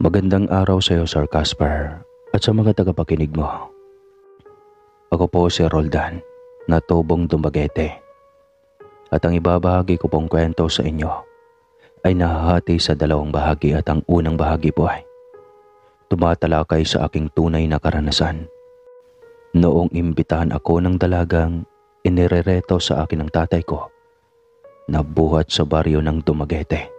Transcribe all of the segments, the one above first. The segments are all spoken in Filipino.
Magandang araw sa iyo, Sir Casper, at sa mga tagapakinig mo. Ako po si Roldan, na tubong Dumaguete. At ang ibabahagi ko pong kwento sa inyo ay nahahati sa dalawang bahagi at ang unang bahagi po ay tumatalakay sa aking tunay na karanasan. Noong imbitahan ako ng dalagang inirereto sa akin ng tatay ko na buhat sa baryo ng Dumaguete.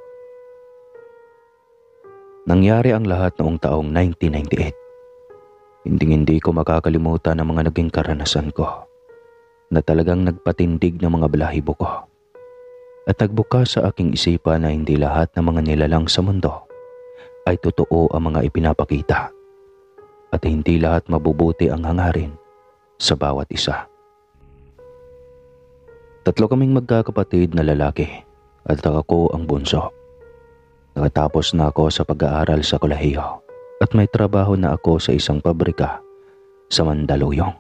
Nangyari ang lahat noong taong 1998. Hindi ko makakalimutan ang mga naging karanasan ko na talagang nagpatindig ng mga balahibo ko at nagbukas sa aking isipan na hindi lahat ng mga nilalang sa mundo ay totoo ang mga ipinapakita at hindi lahat mabubuti ang hangarin sa bawat isa. Tatlo kaming magkakapatid na lalaki at ako ang bunso. Nakatapos na ako sa pag-aaral sa kolehiyo at may trabaho na ako sa isang pabrika sa Mandaluyong.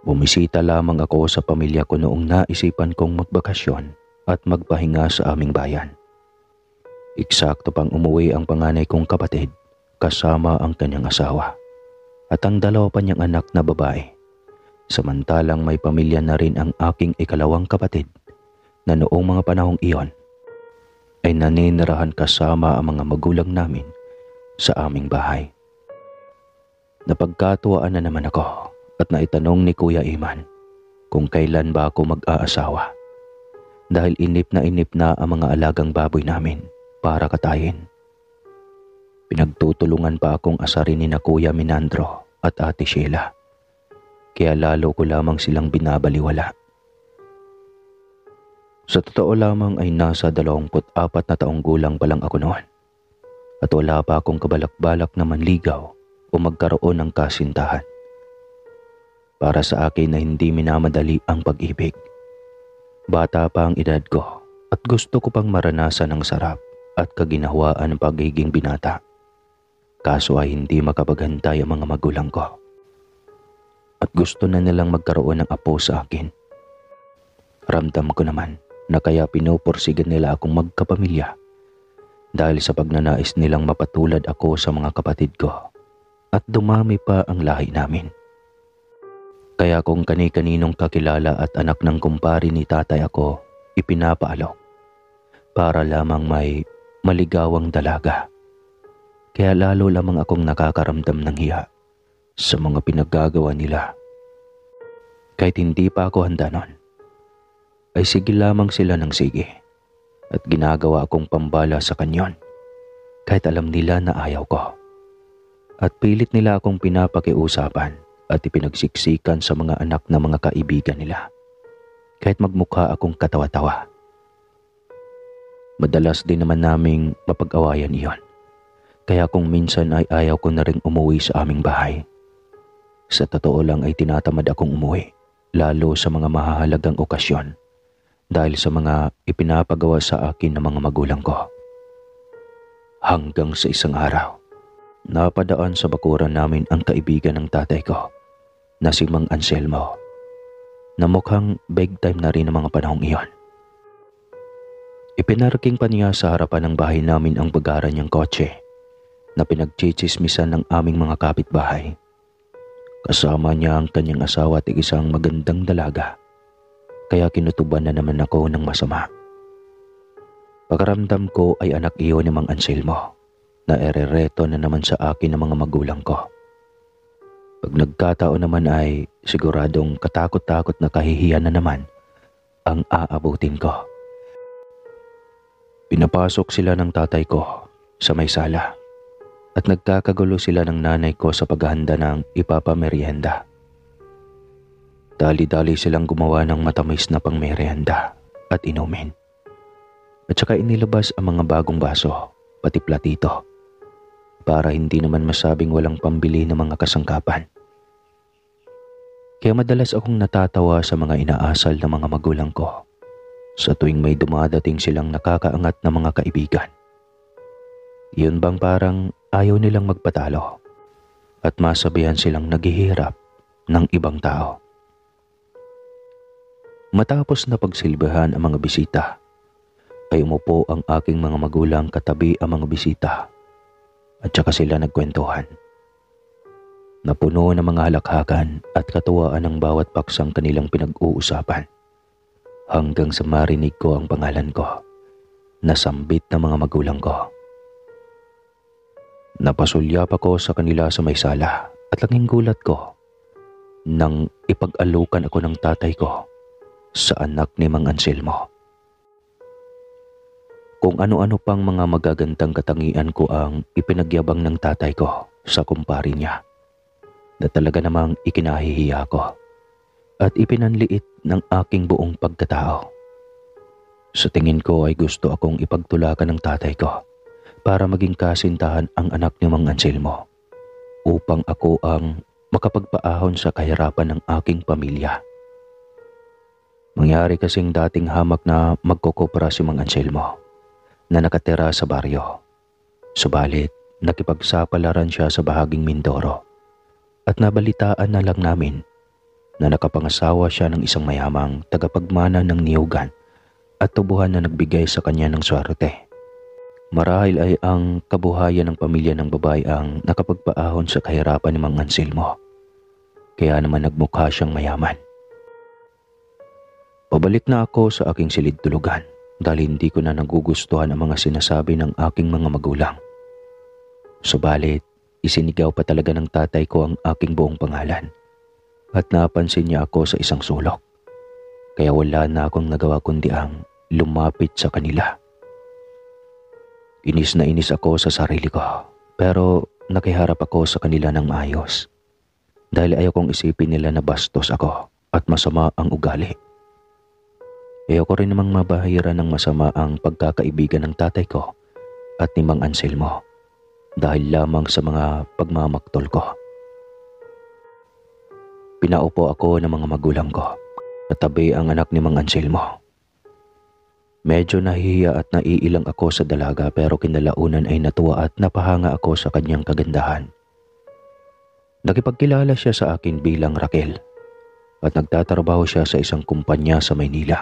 Bumisita lamang ako sa pamilya ko noong naisipan kong magbakasyon at magpahinga sa aming bayan. Eksakto pang umuwi ang panganay kong kapatid kasama ang kanyang asawa at ang dalawa pa niyang anak na babae. Samantalang may pamilya na rin ang aking ikalawang kapatid na noong mga panahong iyon ay naninirahan kasama ang mga magulang namin sa aming bahay. Napagkatuwaan na naman ako at naitanong ni Kuya Iman kung kailan ba ako mag-aasawa dahil inip na ang mga alagang baboy namin para katayin. Pinagtutulungan pa akong asarin ni na Kuya Minandro at Ate Sheila, kaya lalo ko lamang silang binabaliwala. Sa totoo lamang ay nasa 24 na taong gulang pa lang ako noon at wala pa akong kabalak-balak na manligaw o magkaroon ng kasintahan. Para sa akin na hindi minamadali ang pag-ibig. Bata pa ang edad ko at gusto ko pang maranasan ang sarap at kaginhawaan ng pagiging binata. Kaso ay hindi makapaghantay ang mga magulang ko. At gusto na nilang magkaroon ng apo sa akin. Ramdam ko naman na kaya pinupursigan nila akong magkapamilya dahil sa pagnanais nilang mapatulad ako sa mga kapatid ko at dumami pa ang lahi namin. Kaya kung kani-kaninong kakilala at anak ng kumpari ni tatay ako ipinapaalok para lamang may maligawang dalaga. Kaya lalo lamang akong nakakaramdam ng hiya sa mga pinaggagawa nila. Kahit hindi pa ako handa nun, ay sige lamang sila ng sige at ginagawa akong pambala sa kanyon kahit alam nila na ayaw ko. At pilit nila akong pinapakiusapan at ipinagsiksikan sa mga anak na mga kaibigan nila kahit magmukha akong katawa-tawa. Madalas din naman naming mapag-awayan iyon, kaya kung minsan ay ayaw ko na ring umuwi sa aming bahay. Sa totoo lang ay tinatamad akong umuwi, lalo sa mga mahahalagang okasyon dahil sa mga ipinapagawa sa akin ng mga magulang ko. Hanggang sa isang araw, napadaan sa bakuran namin ang kaibigan ng tatay ko na si Mang Anselmo na mukhang big time na rin ang mga panahong iyon. Ipinarking pa niya sa harapan ng bahay namin ang bagaran niyang kotse na pinagchichismisan ng aming mga kapitbahay. Kasama niya ang kanyang asawa at isang magandang dalaga, kaya kinutuban na naman ako ng masama. Pagkaramdam ko ay anak iyon ni Mang Anselmo na erereto na naman sa akin ng mga magulang ko. Pag nagkataon naman ay siguradong katakot-takot na kahihiyan na naman ang aabutin ko. Pinapasok sila ng tatay ko sa may sala at nagkakagulo sila ng nanay ko sa paghahanda ng ipapamerienda. Dali-dali silang gumawa ng matamis na pangmerienda at inumin. At saka inilabas ang mga bagong baso, pati platito, para hindi naman masabing walang pambili ng mga kasangkapan. Kaya madalas akong natatawa sa mga inaasal ng mga magulang ko sa tuwing may dumadating silang nakakaangat na mga kaibigan. Yun bang parang ayaw nilang magpatalo at masabihan silang naghihirap ng ibang tao. Matapos na pagsilbihan ang mga bisita, ay umupo ang aking mga magulang katabi ang mga bisita at saka sila nagkwentuhan. Napuno ng mga halakhakan at katuwaan ng bawat paksang kanilang pinag-uusapan hanggang sa marinig ko ang pangalan ko na sambit ng mga magulang ko. Napasulyap ako sa kanila sa may sala at laging gulat ko nang ipag-alukan ako ng tatay ko sa anak ni Mang Anselmo. Kung ano-ano pang mga magagandang katangian ko ang ipinagyabang ng tatay ko sa kumpari niya na talaga namang ikinahihiya ko at ipinanliit ng aking buong pagkatao. Sa tingin ko ay gusto akong ipagtulakan ng tatay ko para maging kasintahan ang anak ni Mang Anselmo upang ako ang makapagpaahon sa kahirapan ng aking pamilya. Mangyari kasing dating hamak na magkukopera si Mang Anselmo na nakatira sa baryo. Subalit, nakipagsapalaran siya sa bahaging Mindoro at nabalitaan na lang namin na nakapangasawa siya ng isang mayamang tagapagmana ng niyugan at tubuhan na nagbigay sa kanya ng swerte. Marahil ay ang kabuhayan ng pamilya ng babae ang nakapagpaahon sa kahirapan ni Mang Anselmo. Kaya naman nagmukha siyang mayaman. Pabalik na ako sa aking silid-tulugan dahil hindi ko na nagugustuhan ang mga sinasabi ng aking mga magulang. Subalit, isinigaw pa talaga ng tatay ko ang aking buong pangalan at napansin niya ako sa isang sulok. Kaya wala na akong nagawa kundi ang lumapit sa kanila. Inis na inis ako sa sarili ko pero nakiharap ako sa kanila ng maayos dahil ayaw kong isipin nila na bastos ako at masama ang ugali. Ayaw ko rin namang mabahira ng masama ang pagkakaibigan ng tatay ko at ni Mang Anselmo dahil lamang sa mga pagmamaktol ko. Pinaupo ako ng mga magulang ko at tabi ang anak ni Mang Anselmo. Medyo nahihiya at naiilang ako sa dalaga pero kinalaunan ay natuwa at napahanga ako sa kanyang kagandahan. Nakipagkilala siya sa akin bilang Raquel at nagtatrabaho siya sa isang kumpanya sa Maynila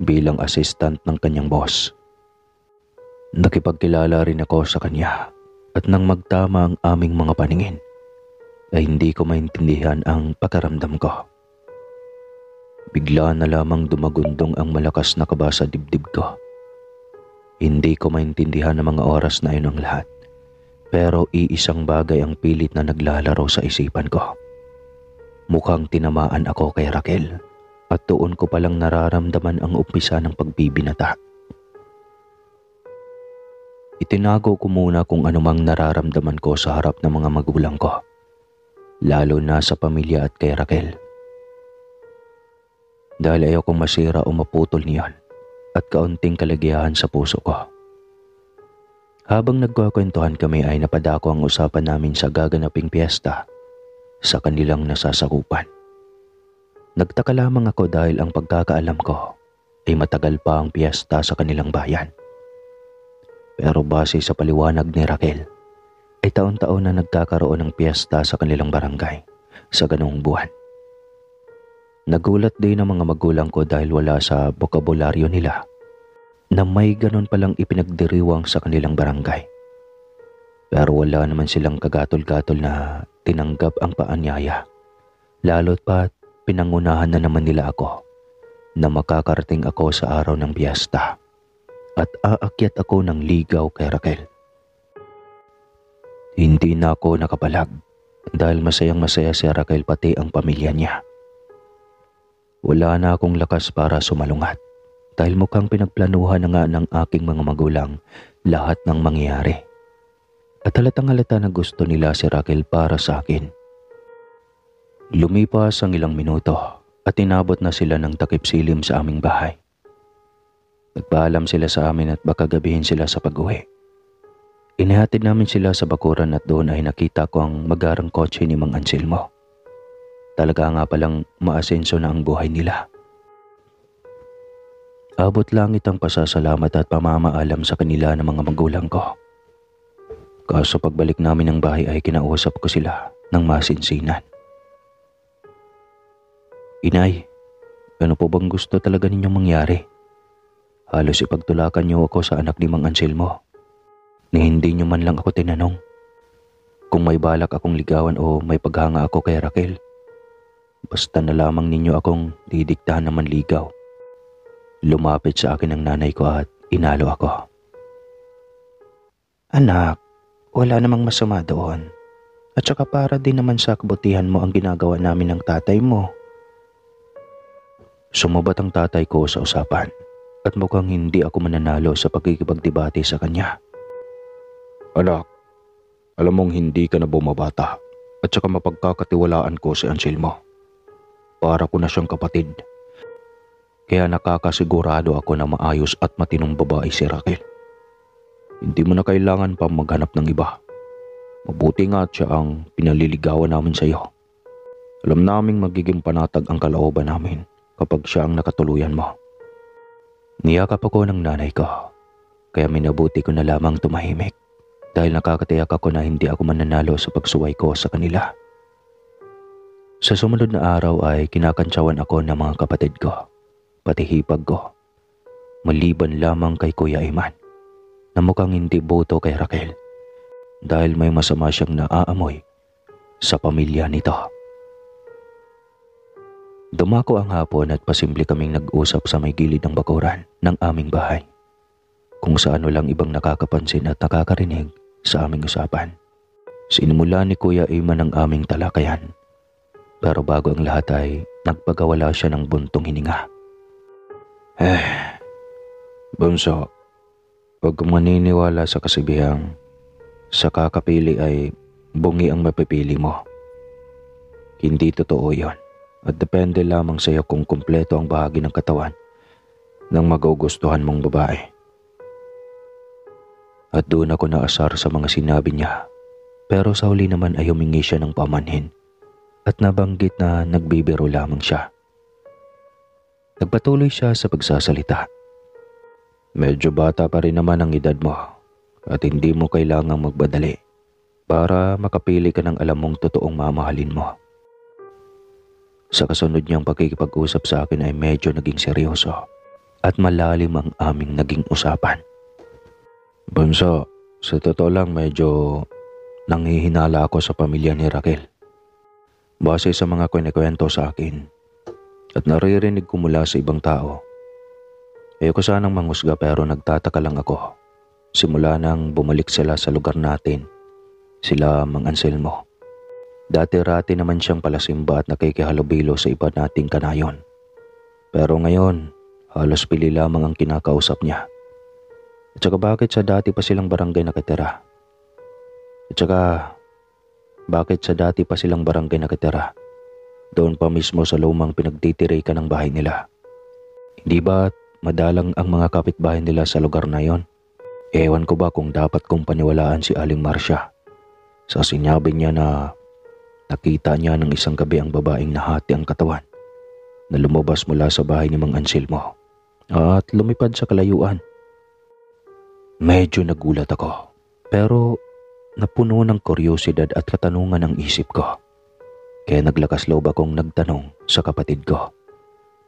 bilang assistant ng kanyang boss. Nakipagkilala rin ako sa kanya at nang magtama ang aming mga paningin ay hindi ko maintindihan ang pakiramdam ko. Bigla na lamang dumagundong ang malakas na kaba sa dibdib ko. Hindi ko maintindihan ang mga oras na yun ang lahat, pero iisang bagay ang pilit na naglalaro sa isipan ko. Mukhang tinamaan ako kay Raquel at doon ko palang nararamdaman ang umpisa ng pagbibinata. Itinago ko muna kung anumang nararamdaman ko sa harap ng mga magulang ko, lalo na sa pamilya at kay Raquel. Dahil ayaw kong masira o maputol niyan at kaunting kaligayahan sa puso ko. Habang nagkukwentuhan kami ay napadako ang usapan namin sa gaganaping piyesta sa kanilang nasasakupan. Nagtaka lamang ako dahil ang pagkakaalam ko ay matagal pa ang piyesta sa kanilang bayan. Pero base sa paliwanag ni Raquel, ay taon-taon na nagkakaroon ng piyesta sa kanilang barangay sa ganoong buwan. Nagulat din ang mga magulang ko dahil wala sa bokabularyo nila na may ganon palang ipinagdiriwang sa kanilang barangay. Pero wala naman silang kagatol-gatol na tinanggap ang paanyaya, lalo't pat pinangunahan na naman nila ako na makakarating ako sa araw ng piyesta at aakyat ako ng ligaw kay Raquel. Hindi na ako nakapalag dahil masayang-masaya si Raquel pati ang pamilya niya. Wala na akong lakas para sumalungat dahil mukhang pinagplanuhan na nga ng aking mga magulang lahat ng mangyayari. At halatang-halata na gusto nila si Raquel para sa akin. Lumipas ang ilang minuto at inabot na sila ng takip silim sa aming bahay. Nagpaalam sila sa amin at baka gabihin sila sa pag-uwi. Inihatid namin sila sa bakuran at doon ay nakita ko ang magarang kotse ni Mang Anselmo. Talaga nga palang maasenso na ang buhay nila. Abot langit ang pasasalamat at pamamaalam sa kanila ng mga magulang ko. Kaso pagbalik namin ng bahay ay kinausap ko sila ng masinsinan. Inay, ano po bang gusto talaga ninyong mangyari? Halos ipagtulakan niyo ako sa anak ni Mang Anselmo. Ni hindi niyo man lang ako tinanong kung may balak akong ligawan o may paghanga ako kay Raquel. Basta na lamang ninyo akong didiktahan na manligaw. Lumapit sa akin ang nanay ko at inalo ako. Anak, wala namang masama doon. At saka para din naman sa kabutihan mo ang ginagawa namin ng tatay mo. Sumabat ang tatay ko sa usapan at mukhang hindi ako mananalo sa pagkikipagdebate sa kanya. Anak, alam mong hindi ka na bumabata at saka mapagkakatiwalaan ko si Anselmo. Para ko na siyang kapatid. Kaya nakakasigurado ako na maayos at matinong babae si Raquel. Hindi mo na kailangan pa maghanap ng iba. Mabuti nga at siya ang pinaliligawan namin sa iyo. Alam naming magiging panatag ang kalooban namin kapag siya ang nakatuluyan mo. Niyakap ako ng nanay ko, kaya minabuti ko na lamang tumahimik dahil nakakatiyak ako na hindi ako mananalo sa pagsuway ko sa kanila. Sa sumunod na araw ay kinakantsawan ako ng mga kapatid ko, pati hipag ko, maliban lamang kay Kuya Iman na mukhang hindi boto kay Raquel dahil may masama siyang naaamoy sa pamilya nito. Dumako ang hapon at pasimple kaming nag-usap sa may gilid ng bakuran ng aming bahay, kung sa ano lang ibang nakakapansin at nakakarinig sa aming usapan. Sinimula ni Kuya Iman ang aming talakayan, pero bago ang lahat ay nagpagawala siya ng buntong hininga. Bunso, huwag kang maniniwala sa kasibihang sa kakapili ay bungi ang mapipili mo. Hindi totoo yon at depende lamang sa iyo kung kumpleto ang bahagi ng katawan ng magugustuhan mong babae. At doon ako naasar sa mga sinabi niya, pero sa huli naman ay humingi siya ng pamanhin at nabanggit na nagbibiro lamang siya. Nagpatuloy siya sa pagsasalita. Medyo bata pa rin naman ang edad mo at hindi mo kailangang magbadali para makapili ka ng alam mong totoong mamahalin mo. Sa kasunod niyang pakikipag-usap sa akin ay medyo naging seryoso at malalim ang aming naging usapan. Bunso, sa totoo lang medyo nanghihinala ako sa pamilya ni Raquel. Base sa mga kwento sa akin at naririnig ko mula sa ibang tao, ayoko sanang manghusga pero nagtataka lang ako. Simula nang bumalik sila sa lugar natin, sila Mang Anselmo. Dati-rati naman siyang palasimba at nakikihalubilo sa iba nating kanayon. Pero ngayon, halos pili lamang ang kinakausap niya. At saka bakit sa dati pa silang barangay nakatira? Doon pa mismo sa lumang pinagtitiray ka ng bahay nila. Hindi ba madalang ang mga kapitbahay nila sa lugar na yon? Ewan ko ba kung dapat kong paniwalaan si Aling Marcia sa sinabi niya na nakita niya ng isang gabi ang babaeng nahati ang katawan na lumabas mula sa bahay ni Mang Anselmo at lumipad sa kalayuan. Medyo nagulat ako, pero napuno ng kuryosidad at katanungan ang isip ko. Kaya naglakas loob akong nagtanong sa kapatid ko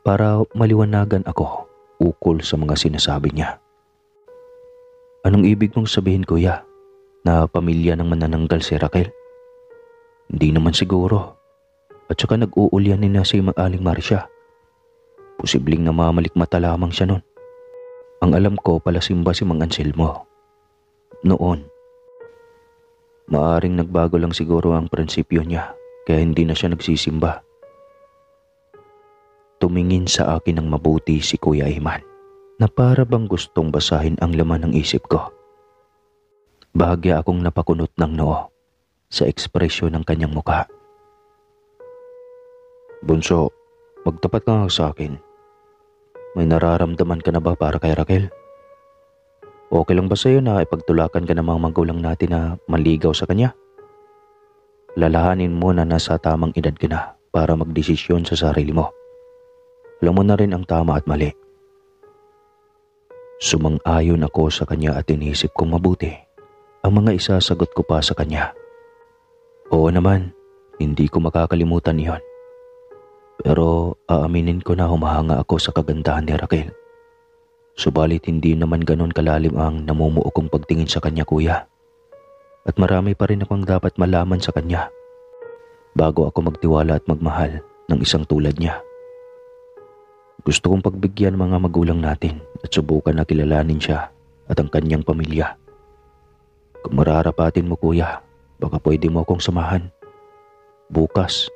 para maliwanagan ako ukol sa mga sinasabi niya. Anong ibig mong sabihin, kuya? Na pamilya ng manananggal si Raquel? Hindi naman siguro. At saka nag-uulyanin na si Aling Marcia. Posibleng namamalikmata lamang siya nun. Ang alam ko palasimba si Mang Anselmo noon. Maaring nagbago lang siguro ang prinsipyo niya kaya hindi na siya nagsisimba. Tumingin sa akin ng mabuti si Kuya Iman na para bang gustong basahin ang laman ng isip ko. Bahagya akong napakunot ng noo sa ekspresyon ng kanyang mukha. Bunso, magtapat ka nga sa akin. May nararamdaman ka na ba para kay Raquel? Okay lang ba sa'yo na ipagtulakan ka ng mga magulang natin na manligaw sa kanya? Lalahanin mo na nasa tamang edad ka na para magdesisyon sa sarili mo. Alam mo na rin ang tama at mali. Sumang-ayon ako sa kanya at inisip kong mabuti ang mga isasagot ko pa sa kanya. Oo naman, hindi ko makakalimutan iyon. Pero aaminin ko na humahanga ako sa kagandahan ni Raquel. Subalit hindi naman ganon kalalim ang namumuo kong pagtingin sa kanya, kuya. At marami pa rin akong dapat malaman sa kanya bago ako magtiwala at magmahal ng isang tulad niya. Gusto kong pagbigyan mga magulang natin at subukan na kilalanin siya at ang kanyang pamilya. Kung mararapatin mo, kuya, baka pwede mo akong samahan. Bukas,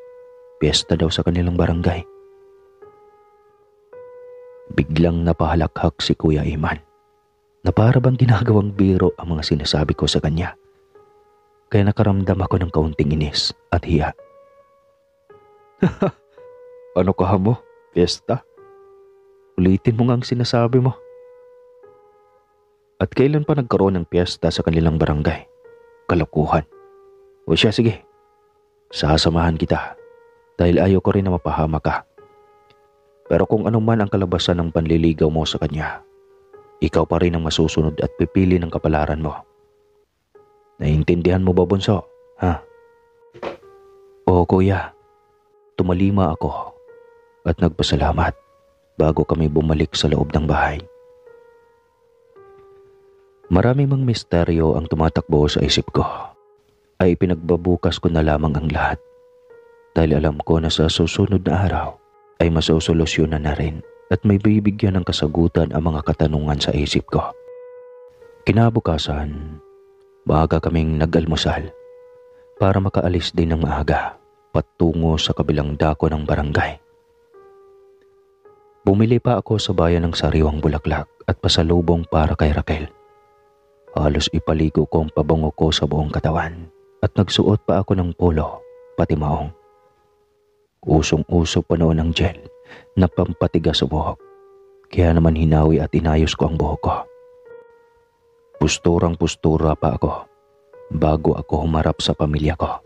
piyesta daw sa kanilang barangay. Biglang napahalakhak si Kuya Iman na para bang ginagawang biro ang mga sinasabi ko sa kanya. Kaya nakaramdam ako ng kaunting inis at hiya. Ano ka mo? Piyesta? Ulitin mo nga ang sinasabi mo. At kailan pa nagkaroon ng piyesta sa kanilang barangay? Kalokohan. O siya, sige. Sasamahan kita dahil ayaw ko rin na mapahama ka. Pero kung ano man ang kalabasan ng panliligaw mo sa kanya, ikaw pa rin ang masusunod at pipili ng kapalaran mo. Naiintindihan mo ba, bunso? Ha? Oo, kuya. Tumalima ako at nagpasalamat bago kami bumalik sa loob ng bahay. Marami mang misteryo ang tumatakbo sa isip ko. Ay pinagbabukas ko na lamang ang lahat dahil alam ko na sa susunod na araw ay masosolusyonan na rin at may bibigyan ng kasagutan ang mga katanungan sa isip ko. Kinabukasan, maaga kaming nag-almusal para makaalis din ng maaga patungo sa kabilang dako ng barangay. Bumili pa ako sa bayan ng sariwang bulaklak at pasalubong para kay Raquel. Halos ipaligo ko ang pabango ko sa buong katawan at nagsuot pa ako ng polo pati maong. Usong-uso pa noon ang gel na pampatigas sa buhok. Kaya naman hinawi at inayos ko ang buhok ko. Pusturang-pustura pa ako bago ako humarap sa pamilya ko.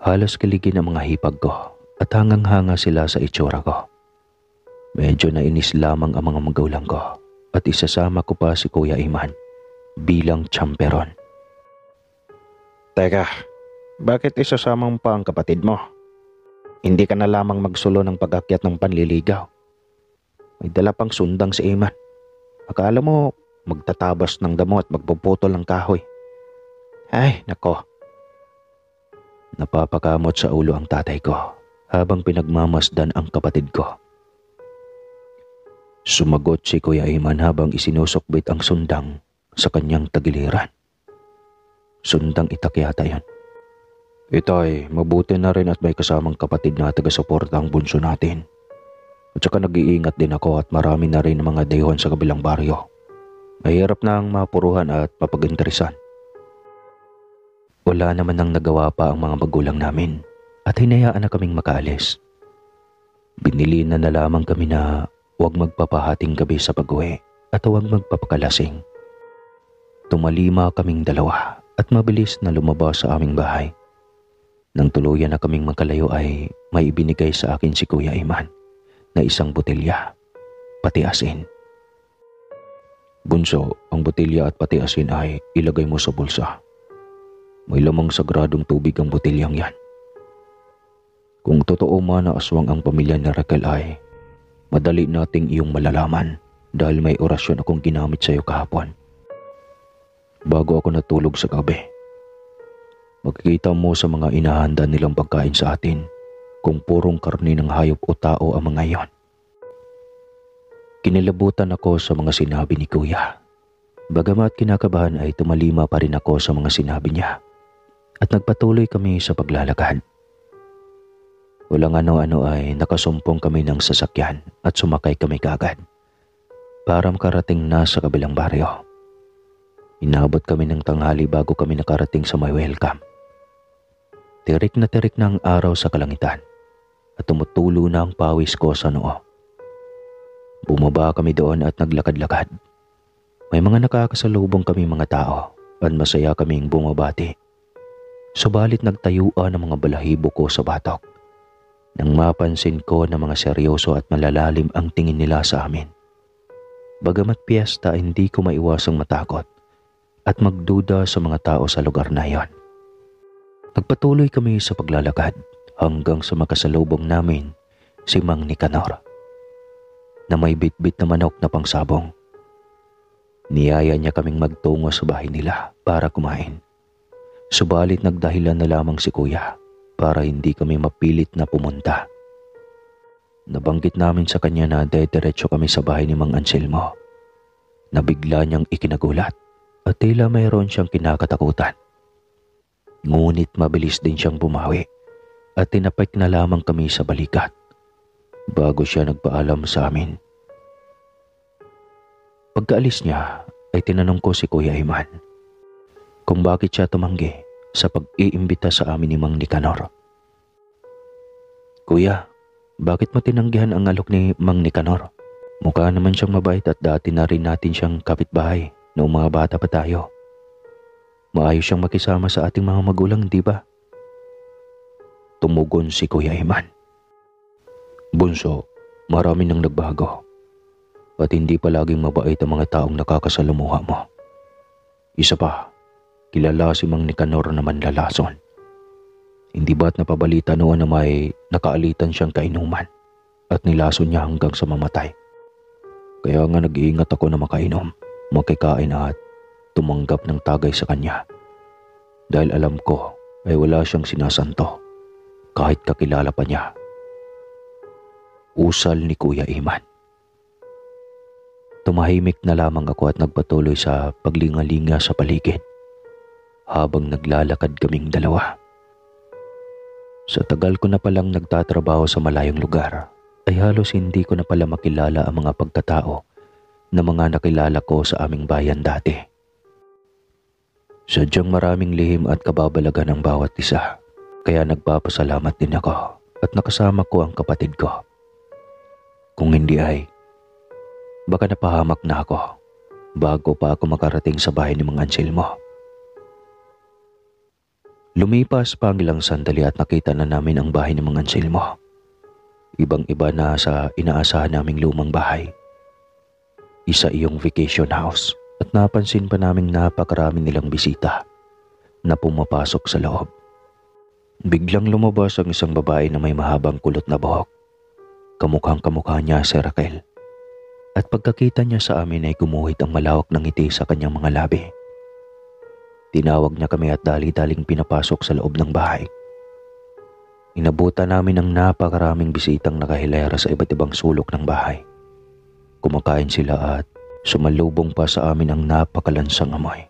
Halos kiligin ang mga hipag ko at hangang-hanga sila sa itsura ko. Medyo nainis lamang ang mga magulang ko at isasama ko pa si Kuya Iman bilang champeron. Teka, bakit isasama mo pa ang kapatid mo? Hindi ka na lamang magsulo ng pag-akyat ng panliligaw. May dala pang sundang si Iman. Akala mo magtatabas ng damo at magpuputol ng kahoy. Ay, nako. Napapakamot sa ulo ang tatay ko habang pinagmamasdan ang kapatid ko. Sumagot si Kuya Iman habang isinusukbit ang sundang sa kanyang tagiliran. Sundang itak yata yan. Itay, mabuti na rin at may kasamang kapatid na taga-suporta ang bunso natin. At saka nag-iingat din ako at marami na rin mga dayuhan sa kabilang baryo. Mahirap na ang mapuruhan at mapag-interesan. Wala naman nang nagawa pa ang mga magulang namin at hinayaan na kaming makaalis. Binili na lamang kami na huwag magpapahating gabi sa pag-uwi at huwag magpapakalasing. Tumalima kaming dalawa at mabilis na lumabas sa aming bahay. Nang tuluyan na kaming magkalayo ay may ibinigay sa akin si Kuya Iman na isang botelya, pati asin. Bunso, ang botelya at pati asin ay ilagay mo sa bulsa. May lamang sagradong tubig ang botelyang yan. Kung totoo man na aswang ang pamilya ni Raquel ay madali nating iyong malalaman dahil may orasyon akong ginamit sa iyo kahapon. Bago ako natulog sa gabi, makikita mo sa mga inahanda nilang pagkain sa atin kung purong karni ng hayop o tao ang mga iyon. Kinilabutan ako sa mga sinabi ni Kuya. Bagamat kinakabahan ay tumalima pa rin ako sa mga sinabi niya at nagpatuloy kami sa paglalakad. Walang ano-ano ay nakasumpong kami ng sasakyan at sumakay kami kaagad para makarating na sa kabilang baryo. Inabot kami ng tanghali bago kami nakarating sa may welcome. Tirik na ang araw sa kalangitan at tumutulo na ang pawis ko sa noo. Bumaba kami doon at naglakad-lakad. May mga nakakasalubong kami mga tao at masaya kaming bumabati. Subalit nagtayuan ang mga balahibo ko sa batok nang mapansin ko na mga seryoso at malalalim ang tingin nila sa amin. Bagamat piyesta, hindi ko maiwasang matakot at magduda sa mga tao sa lugar na iyon. Nagpatuloy kami sa paglalakad hanggang sa makasalubong namin si Mang Nicanor. na may bitbit na manok na pangsabong. Niyaya niya kaming magtungo sa bahay nila para kumain. Subalit nagdahilan na lamang si kuya para hindi kami mapilit na pumunta. Nabanggit namin sa kanya na dediretso kami sa bahay ni Mang Anselmo, na bigla niyang ikinagulat at tila mayroon siyang kinakatakutan. Ngunit mabilis din siyang bumawi at tinapik na lamang kami sa balikat bago siya nagpaalam sa amin. Pagkaalis niya ay tinanong ko si Kuya Iman kung bakit siya tumanggi sa pag-iimbita sa amin ni Mang Nicanor. Kuya, bakit mo tinanggihan ang alok ni Mang Nicanor? Mukha naman siyang mabait at dati na rin natin siyang kapitbahay noong mga bata pa tayo. Maayos siyang makisama sa ating mga magulang, di ba? Tumugon si Kuya Iman. Bunso, marami nang nagbago. At hindi palaging mabait ang mga taong nakakasalamuha mo. Isa pa, kilala si Mang Nicanor na manlalason. Hindi ba't napabalita noon na may nakaalitan siyang kainuman at nilason niya hanggang sa mamatay? Kaya nga nag-iingat ako na makainom, makikain at tumanggap ng tagay sa kanya. Dahil alam ko ay wala siyang sinasanto kahit kakilala pa niya. Usal ni Kuya Iman. Tumahimik na lamang ako at nagpatuloy sa paglingalinga sa paligid habang naglalakad kaming dalawa. Sa tagal ko na palang nagtatrabaho sa malayong lugar, ay halos hindi ko na pala makilala ang mga pagkatao na mga nakilala ko sa aming bayan dati. Sadyang maraming lihim at kababalagan ang bawat isa, kaya nagpapasalamat din ako at nakasama ko ang kapatid ko. Kung hindi ay, baka napahamak na ako bago pa ako makarating sa bahay ni Mang Anselmo. Lumipas pa ang ilang sandali at nakita na namin ang bahay ni Mang Anselmo. Ibang-iba na sa inaasahan naming lumang bahay. Isa iyong vacation house at napansin pa naming napakarami nilang bisita na pumapasok sa loob. Biglang lumabas ang isang babae na may mahabang kulot na buhok. Kamukhang kamukha niya si Raquel. At pagkakita niya sa amin ay gumuhit ang malawak ng ngiti sa kanyang mga labi. Tinawag niya kami at dali-daling pinapasok sa loob ng bahay. Inabutan namin ang napakaraming bisitang nakahilera sa iba't ibang sulok ng bahay. Kumakain sila at sumalubong pa sa amin ang napakalansang amoy.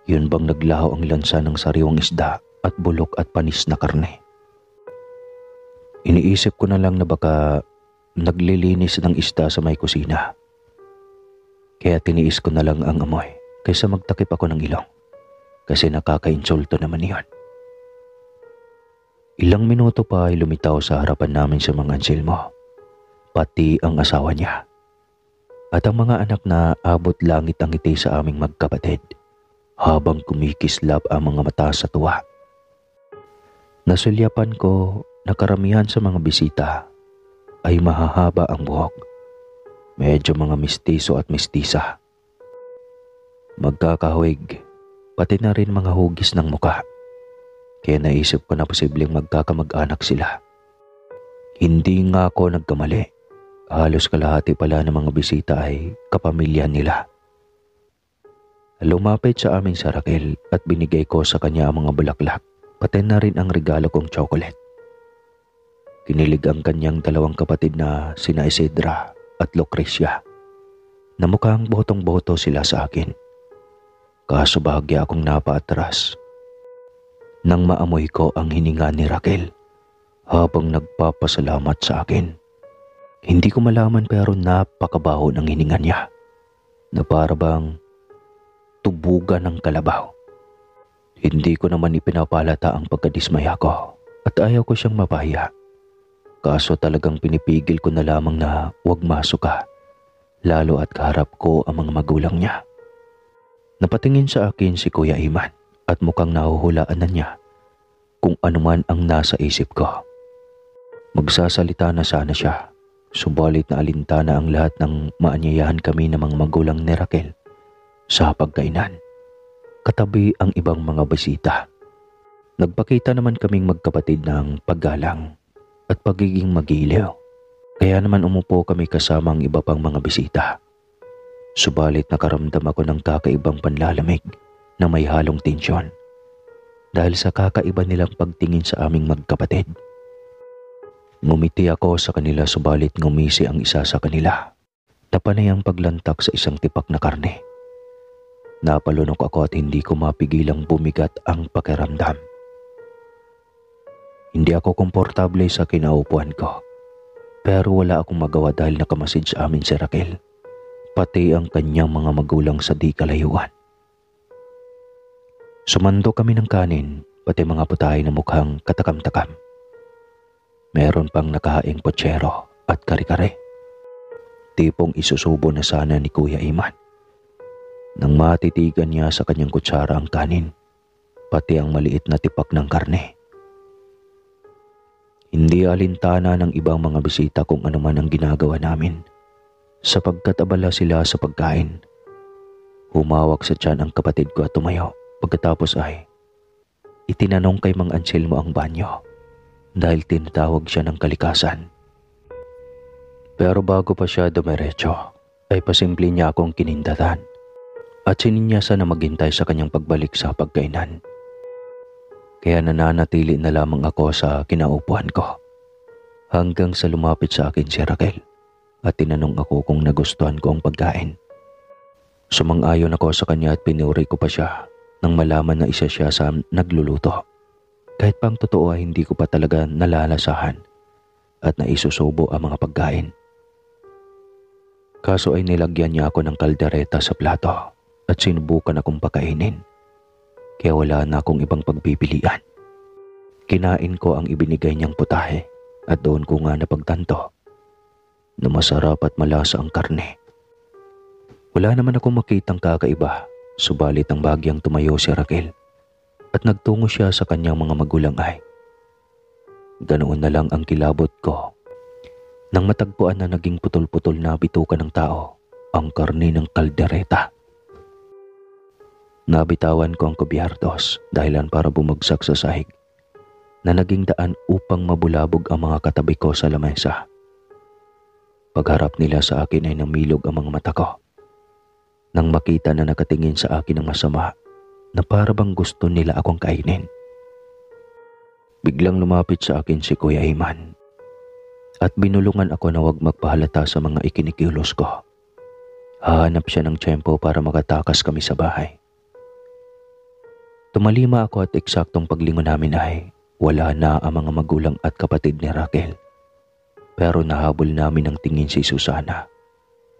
Yun bang naglaho ang lansa ng sariwang isda at bulok at panis na karne. Iniisip ko na lang na baka naglilinis ng isda sa may kusina. Kaya tiniis ko na lang ang amoy kaysa magtakip ako ng ilong. Kasi nakakainsulto naman iyon. Ilang minuto pa ay lumitaw sa harapan namin si Mang Anselmo, pati ang asawa niya. At ang mga anak na abot langit ang ngiti sa aming magkapatid habang kumikislap ang mga mata sa tuwa. Nasulyapan ko na karamihan sa mga bisita ay mahahaba ang buhok. Medyo mga mistiso at mistisa. Magkakahawig, pati na rin mga hugis ng muka. Kaya naisip ko na posibleng magkakamag-anak sila. Hindi nga ako nagkamali. Halos kalahati pala ng mga bisita ay kapamilya nila. Lumapit sa amin si Raquel at binigay ko sa kanya ang mga bulaklak, pati na rin ang regalo kong chocolate. Kinilig ang kanyang dalawang kapatid na sina Isidra at Lucrecia, na mukhang botong-boto sila sa akin. Kaso bahagya akong napaatras nang maamoy ko ang hininga ni Raquel habang nagpapasalamat sa akin. Hindi ko malaman pero napakabaho ng hininga niya na para bang tubugan ng kalabaw. Hindi ko naman ipinapalata ang pagkadismaya ko at ayaw ko siyang mapahiya. Kaso talagang pinipigil ko na lamang na huwag masuka, lalo at kaharap ko ang mga magulang niya. Napatingin sa akin si Kuya Iman at mukhang nahuhulaan na niya kung anuman ang nasa isip ko. Magsasalita na sana siya, subalit na alintana ang lahat ng maanyayahan kami ng mga magulang ni Raquel sa pagkainan. Katabi ang ibang mga bisita. Nagpakita naman kaming magkapatid ng paggalang at pagiging magiliw. Kaya naman umupo kami kasama ang iba pang mga bisita. Subalit nakaramdam ako ng kakaibang panlalamig na may halong tensyon dahil sa kakaiba nilang pagtingin sa aming magkapatid. Ngumiti ako sa kanila subalit ngumisi ang isa sa kanila. Napanay ang paglantak sa isang tipak na karne. Napalunok ako at hindi ko mapigilang bumigat ang pakiramdam. Hindi ako komportable sa kinaupuan ko. Pero wala akong magawa dahil nakamasid sa amin si Raquel, pati ang kanyang mga magulang sa di kalayuan. Sumando kami ng kanin, pati mga putahe na mukhang katakam-takam. Meron pang nakahaing potsero at kare-kare. Tipong isusubo na sana ni Kuya Iman. Nang matitigan niya sa kanyang kutsara ang kanin, pati ang maliit na tipak ng karne. Hindi alintana ng ibang mga bisita kung ano man ang ginagawa namin, sapagkat abala sila sa pagkain. Humawak sa tiyan ang kapatid ko at tumayo. Pagkatapos ay itinanong kay Mang Anselmo ang banyo dahil tinatawag siya ng kalikasan. Pero bago pa siya dumiretso, ay pasimple niya akong kinindatan at sininyasan na maghintay sa kanyang pagbalik sa pagkainan. Kaya nananatili na lamang ako sa kinaupuan ko hanggang sa lumapit sa akin si Raquel at tinanong ako kung nagustuhan ko ang pagkain. Sumang-ayon ako sa kanya at pinuri ko pa siya nang malaman na isa siya sa nagluluto. Kahit pang totoo ay hindi ko pa talaga nalalasahan at naisusubo ang mga pagkain. Kaso ay nilagyan niya ako ng kaldereta sa plato at sinubukan akong pakainin. Kaya wala na akong ibang pagpipilian. Kinain ko ang ibinigay niyang putahe at doon ko nga napagtanto na masarap at malasa ang karne. Wala naman akong makitang kakaiba, subalit ang bagyang tumayo si Raquel at nagtungo siya sa kanyang mga magulang ay ganoon na lang ang kilabot ko nang matagpuan na naging putol-putol na bituka ng tao ang karne ng kaldereta. Nabitawan ko ang kubyertos dahilan para bumagsak sa sahig na naging daan upang mabulabog ang mga katabi ko sa lamesa. Pagharap nila sa akin ay namilog ang mga mata ko nang makita na nakatingin sa akin ng masama na para bang gusto nila akong kainin. Biglang lumapit sa akin si Kuya Iman at binulungan ako na huwag magpahalata sa mga ikinikilos ko. Hahanap siya ng tiyempo para makatakas kami sa bahay. Tumalima ako at eksaktong paglingon namin ay wala na ang mga magulang at kapatid ni Raquel. Pero nahabol namin ang tingin si Susana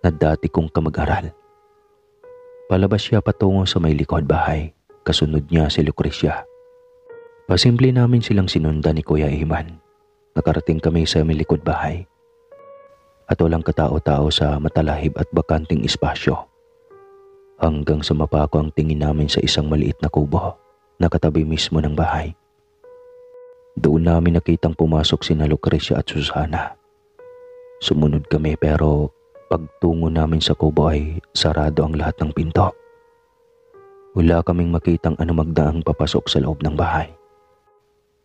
na dati kong kamag-aral. Palabas siya patungo sa may likod bahay, kasunod niya si Lucrecia. Pasimple namin silang sinundan ni Kuya Iman. Nakarating kami sa may likod bahay at walang katao-tao sa matalahib at bakanting espasyo. Hanggang sa mapako ang tingin namin sa isang maliit na kubo na katabi mismo ng bahay. Doon namin nakitang pumasok sina Lucrecia at Susana. Sumunod kami pero pagtungo namin sa kubo ay sarado ang lahat ng pinto. Wala kaming makitang anumagdaang papasok sa loob ng bahay.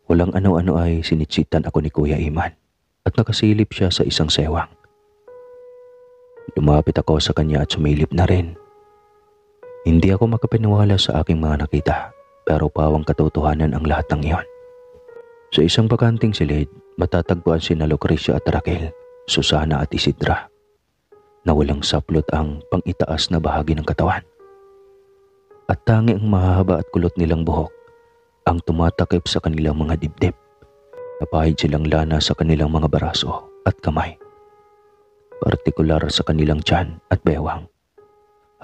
Walang ano-ano ay sinitsitan ako ni Kuya Iman at nakasilip siya sa isang sewang. Lumapit ako sa kanya at sumilip na rin. Hindi ako makapaniwala sa aking mga nakita. Pero pawang katotohanan ang lahat ng iyon. Sa isang bakanting silid, matatagpuan sina Lucrecia at Raquel, Susana at Isidra, na walang saplot ang pang-itaas na bahagi ng katawan. At tangi ang mahahaba at kulot nilang buhok ang tumatakip sa kanilang mga dibdib. Napahid silang lana sa kanilang mga baraso at kamay, partikular sa kanilang tiyan at bewang,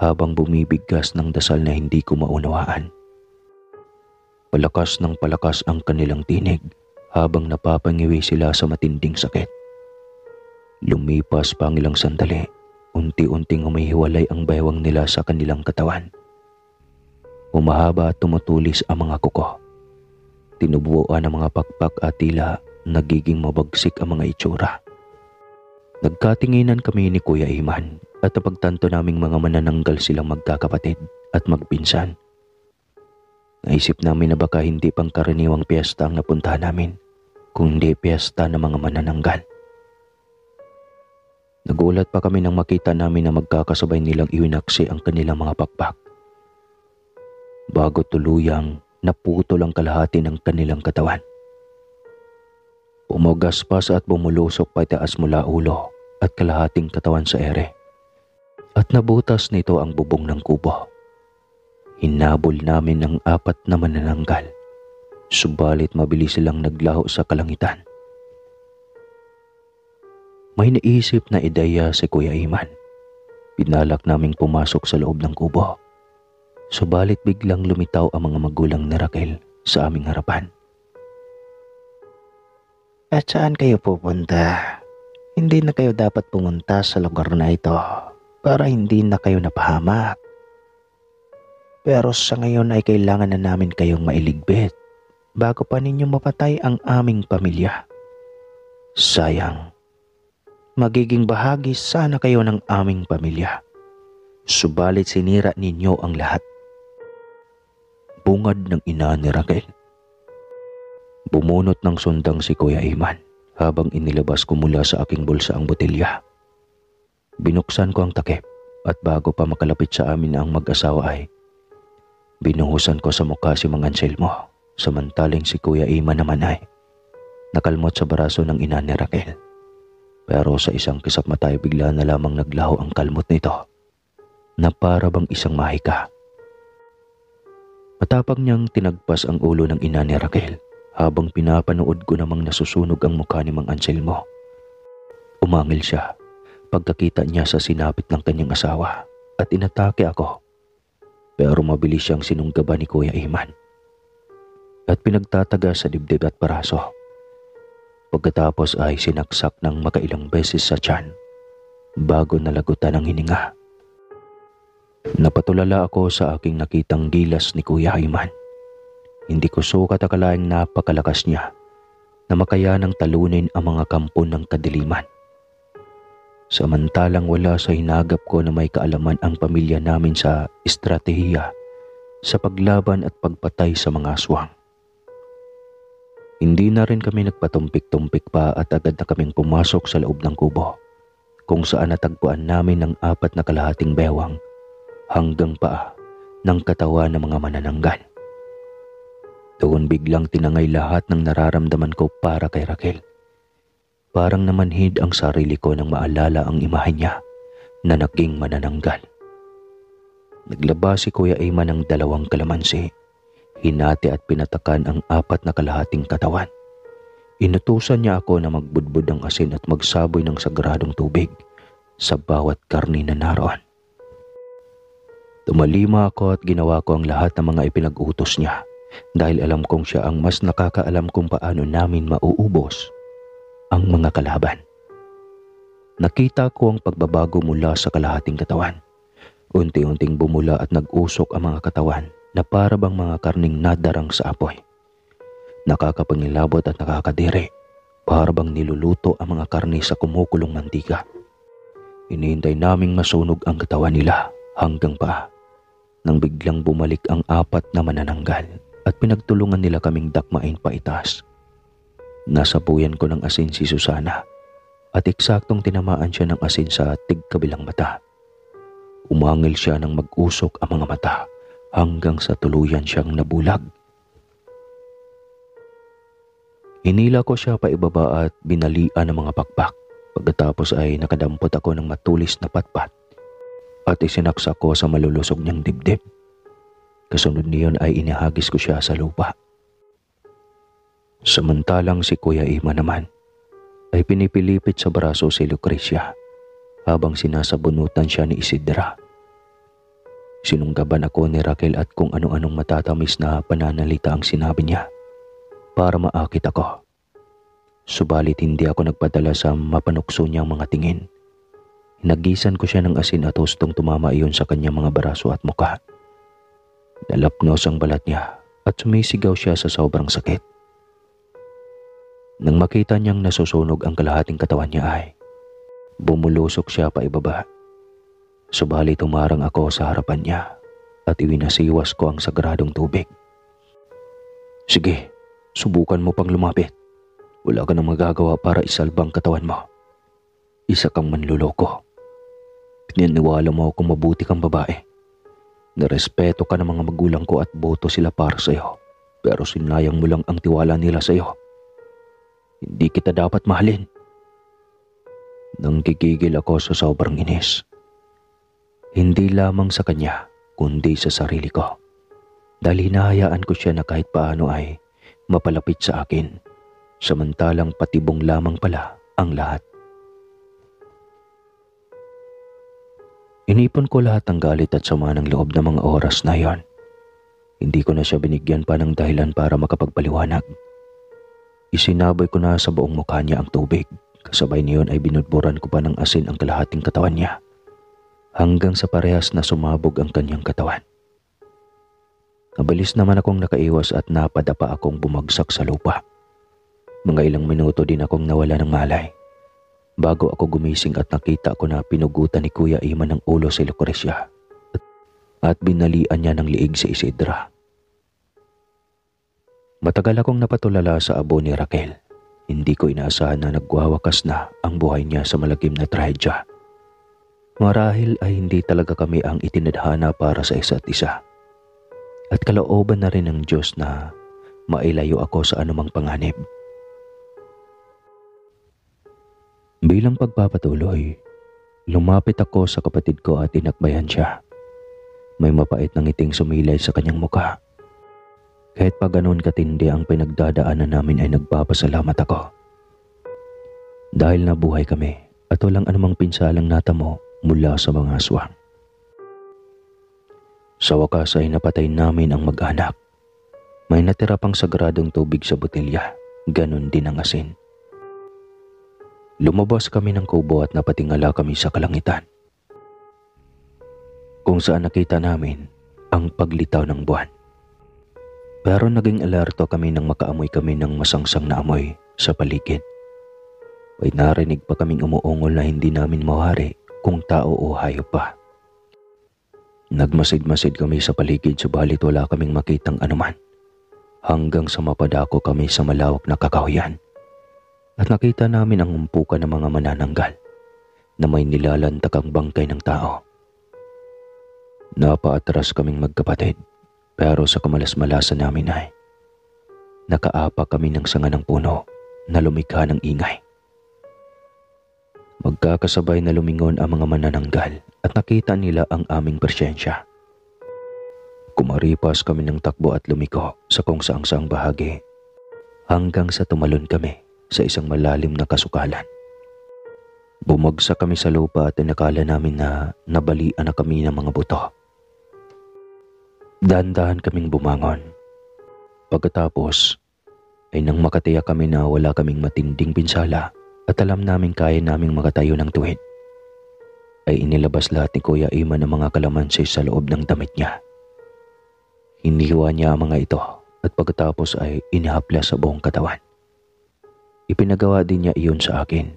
habang bumibigkas ng dasal na hindi ko maunawaan. Palakas ng palakas ang kanilang tinig habang napapangiwi sila sa matinding sakit. Lumipas pa ang ilang sandali, unti-unting umihiwalay ang baywang nila sa kanilang katawan. Humahaba at tumutulis ang mga kuko. Tinubuan ang mga pakpak at tila nagiging mabagsik ang mga itsura. Nagkatinginan kami ni Kuya Iman at napagtanto naming mga manananggal silang magkakapatid at magpinsan. Naisip namin na baka hindi pangkaraniwang piyesta ang napuntahan namin, kundi piyesta ng mga manananggal. Nagulat pa kami nang makita namin na magkakasabay nilang iwinaksi ang kanilang mga pakpak. Bago tuluyang naputol ang kalahati ng kanilang katawan. Umugaspas at bumulusok pataas mula ulo at kalahating katawan sa ere. At nabutas nito ang bubong ng kubo. Hinabol namin ang 4 na manananggal. Subalit mabilis silang naglaho sa kalangitan. May naisip na ideya si Kuya Iman. Pinalak naming pumasok sa loob ng kubo. Subalit biglang lumitaw ang mga magulang ni Raquel sa aming harapan. At saan kayo pupunta? Hindi na kayo dapat pumunta sa lugar na ito para hindi na kayo napahamak. Pero sa ngayon ay kailangan na namin kayong mailigpit bago pa ninyo mapatay ang aming pamilya. Sayang. Magiging bahagi sana kayo ng aming pamilya. Subalit sinira ninyo ang lahat. Bungad ng ina ni Raquel. Bumunot ng sundang si Kuya Iman habang inilabas ko mula sa aking bulsa ang botelya. Binuksan ko ang takip at bago pa makalapit sa amin ang mag-asawa ay binuhusan ko sa mukha si Mang Anselmo, samantaling si Kuya Iman naman ay nakalmot sa baraso ng ina ni Raquel. Pero sa isang kisap mata ay bigla na lamang naglaho ang kalmot nito na para bang isang mahika. Matapang niyang tinagpas ang ulo ng ina ni Raquel habang pinapanood ko namang nasusunog ang mukha ni Mang Anselmo. Umangil siya pagkakita niya sa sinapit ng kanyang asawa at inatake ako. Pero mabilis siyang sinunggaban ni Kuya Iman at pinagtataga sa dibdib at paraso. Pagkatapos ay sinaksak ng makailang beses sa tiyan bago nalagutan ang hininga. Napatulala ako sa aking nakitang gilas ni Kuya Iman. Hindi ko sukat akalaing napakalakas niya na makayanang talunin ang mga kampo ng kadiliman. Samantalang wala sa hinagap ko na may kaalaman ang pamilya namin sa estratehiya sa paglaban at pagpatay sa mga aswang. Hindi na rin kami nagpatumpik-tumpik pa at agad na kaming pumasok sa loob ng kubo kung saan natagpuan namin ang 4 na kalahating bewang hanggang paa ng katawan ng mga manananggal. Doon biglang tinangay lahat ng nararamdaman ko para kay Raquel. Parang namanhid ang sarili ko nang maalala ang imahe niya na naging manananggal. Naglaba si Kuya Iman ng 2 kalamansi. Hinati at pinatakan ang 4 na kalahating katawan. Inutusan niya ako na magbudbud ng asin at magsaboy ng sagradong tubig sa bawat karni na naroon. Tumalima ako at ginawa ko ang lahat ng mga ipinag-utos niya dahil alam kong siya ang mas nakakaalam kung paano namin mauubos ang mga kalaban. Nakita ko ang pagbabago mula sa kalahating katawan. Unti-unting bumula at nag-usok ang mga katawan na para bang mga karning nadarang sa apoy. Nakakapangilabot at nakakadiri. Para bang niluluto ang mga karne sa kumukulong mantika. Hinihintay naming masunog ang katawan nila hanggang pa nang biglang bumalik ang 4 na manananggal at pinagtulungan nila kaming dakmain pa itaas. Nasabuyan ko ng asin si Susana at eksaktong tinamaan siya ng asin sa tigkabilang mata. Umangil siya nang mag-usok ang mga mata hanggang sa tuluyan siyang nabulag. Hinila ko siya pa ibaba at binalian ng mga pakpak. Pagkatapos ay nakadampot ako ng matulis na patpat at isinaksak ko sa malulusog niyang dibdib. Kasunod niyon ay inihagis ko siya sa lupa. Samantalang si Kuya Iman naman ay pinipilipit sa braso si Lucrecia habang sinasabunutan siya ni Isidra. Sinunggaban ako ni Raquel at kung ano-anong matatamis na pananalita ang sinabi niya para maakit ako. Subalit hindi ako nagpadala sa mapanukso niyang mga tingin. Hinagisan ko siya ng asin at hustong tumama iyon sa kanyang mga braso at mukha. Nalapnos ang balat niya at sumisigaw siya sa sobrang sakit. Nang makita niyang nasusunog ang kalahating katawan niya ay bumulusok siya pa ibaba. Subalit umarang ako sa harapan niya at iwinasiwas ko ang sagradong tubig. Sige, subukan mo pang lumapit. Wala ka nang magagawa para isalbang katawan mo. isa kang manluloko. Pinaniwala mo akong mabuti kang babae. Narespeto ka ng mga magulang ko at boto sila para sa iyo. Pero sinayang mo lang ang tiwala nila sa iyo. Hindi kita dapat mahalin. Nanggigigil ako sa sobrang inis. Hindi lamang sa kanya, kundi sa sarili ko. Dahil hinahayaan ko siya na kahit paano ay mapalapit sa akin. Samantalang patibong lamang pala ang lahat. Inipon ko lahat ng galit at sama ng loob ng mga oras na yon. Hindi ko na siya binigyan pa ng dahilan para makapagpaliwanag. Isinaboy ko na sa buong mukha niya ang tubig. Kasabay niyon ay binudburan ko pa ng asin ang kalahating katawan niya. Hanggang sa parehas na sumabog ang kanyang katawan. Mabilis naman akong nakaiwas at napadapa akong bumagsak sa lupa. Mga ilang minuto din akong nawala ng malay. Bago ako gumising at nakita ko na pinugutan ni Kuya Iman ng ulo si Lucrecia at binalian niya ng liig si Isidra. Matagal akong napatulala sa abo ni Raquel. Hindi ko inaasahan na nagwawakas na ang buhay niya sa malagim na trahedya. Marahil ay hindi talaga kami ang itinadhana para sa isa't isa. At kalooban na rin ng Diyos na mailayo ako sa anumang panganib. Bilang pagpapatuloy, lumapit ako sa kapatid ko at inakbayan siya. May mapait na ngiting sumilay sa kanyang mukha. Kahit pa ganoon katindi ang pinagdadaanan namin ay nagpapasalamat ako. Dahil nabuhay kami at walang anumang pinsalang natamo mula sa mga aswang. Sa wakas ay napatay namin ang mag-anak. May natira pang sagradong tubig sa botelya, ganon din ang asin. Lumabas kami ng kubo at napatingala kami sa kalangitan. Kung saan nakita namin ang paglitaw ng buwan. Pero naging alerto kami nang makaamoy kami ng masangsang na amoy sa paligid. May narinig pa kaming umuungol na hindi namin mawari kung tao o hayop pa. Nagmasid-masid kami sa paligid subalit wala kaming makitang anuman. Hanggang sa mapadako kami sa malawak na kakahuyan. At nakita namin ang umpukan ng mga manananggal na may nilalantakang bangkay ng tao. Napaatras kaming magkapatid pero sa kamalas-malasan namin ay nakaapa kami ng sanga ng puno na lumikha ng ingay. Magkakasabay na lumingon ang mga manananggal at nakita nila ang aming presensya. Kumaripas kami ng takbo at lumiko sa kung saang-saang bahagi hanggang sa tumalon kami sa isang malalim na kasukalan. Bumagsak kami sa lupa at inakala namin na nabalian na kami ng mga buto. Dahan-dahan kaming bumangon. Pagkatapos ay nang makatiyak kami na wala kaming matinding pinsala at alam namin kaya naming makatayo ng tuwid, ay inilabas lahat ni Kuya Iman ang mga kalamansi sa loob ng damit niya. Hiniwa niya ang mga ito at pagkatapos ay inihaplas sa buong katawan. Ipinagawa din niya iyon sa akin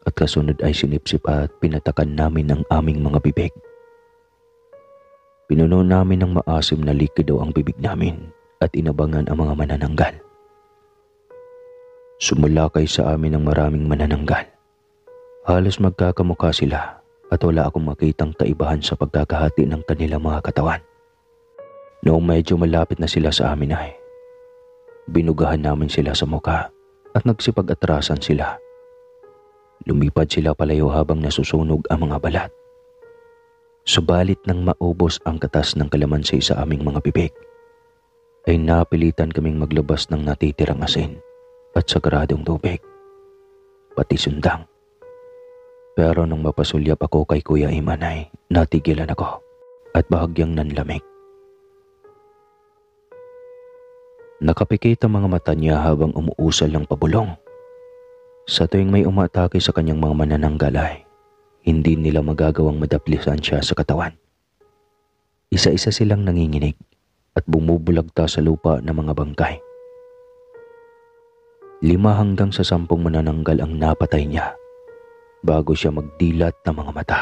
at kasunod ay sinipsip at pinatakan namin ang aming mga bibig. Pinuno namin ng maasim na likido ang bibig namin at inabangan ang mga manananggal. Sumulakay sa amin ang maraming manananggal. Halos magkakamukha sila at wala akong makitang kaibahan sa pagkakahati ng kanilang mga katawan. Noong medyo malapit na sila sa amin ay binugahan namin sila sa mukha at nagsipag-atrasan sila. Lumipad sila palayo habang nasusunog ang mga balat. Subalit nang maubos ang katas ng kalamansi sa aming mga bibig, ay napilitan kaming maglabas ng natitirang asin at sagradong tubig, pati sundang. Pero nung mapasulyap ako kay Kuya Iman ay natigilan ako at bahagyang nanlamig. Nakapikit ang mga mata niya habang umuusal ng pabulong. Sa tuwing may umatake sa kanyang mga manananggal ay hindi nila magagawang madaplisan siya sa katawan. Isa-isa silang nanginginig at bumubulagta sa lupa ng mga bangkay. 5 hanggang sa 10 manananggal ang napatay niya bago siya magdilat ng mga mata.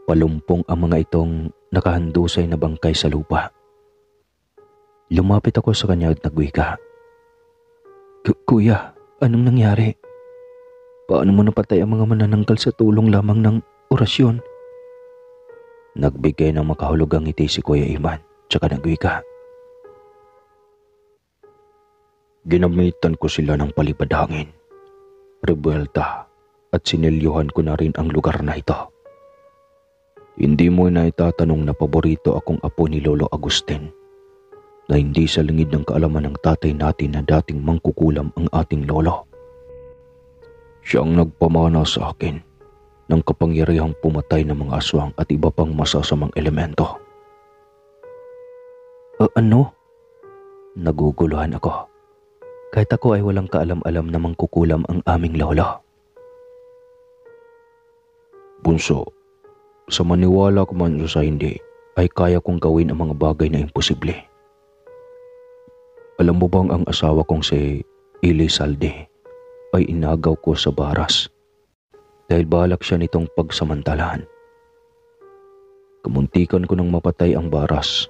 Palumpong ang mga itong nakahandusay na bangkay sa lupa. Lumapit ako sa kanya at nagwika. Kuya, Anong nangyari? Paano mo napatay ang mga manananggal sa tulong lamang ng orasyon? Nagbigay ng makahulugang ngiti si Kuya Iman, tsaka nagwika. Ginamitan ko sila ng palipad hangin, rebuelta, at sinilyuhan ko na rin ang lugar na ito. Hindi mo na itatanong na paborito akong apo ni Lolo Agustin, na hindi sa lingid ng kaalaman ng tatay natin na dating mangkukulam ang ating lolo. Siyang nagpamana sa akin ng kapangyarihang pumatay ng mga aswang at iba pang masasamang elemento. Ano? Naguguluhan ako. Kahit ako ay walang kaalam-alam na mangkukulam ang aming lolo. Bunso, sa maniwala ko man o sa hindi, ay kaya kong gawin ang mga bagay na imposible. Alam mo bang ang asawa kong si Elizalde ay inagaw ko sa baras dahil balak siya nitong pagsamantalahan. Kamuntikan ko nang mapatay ang baras.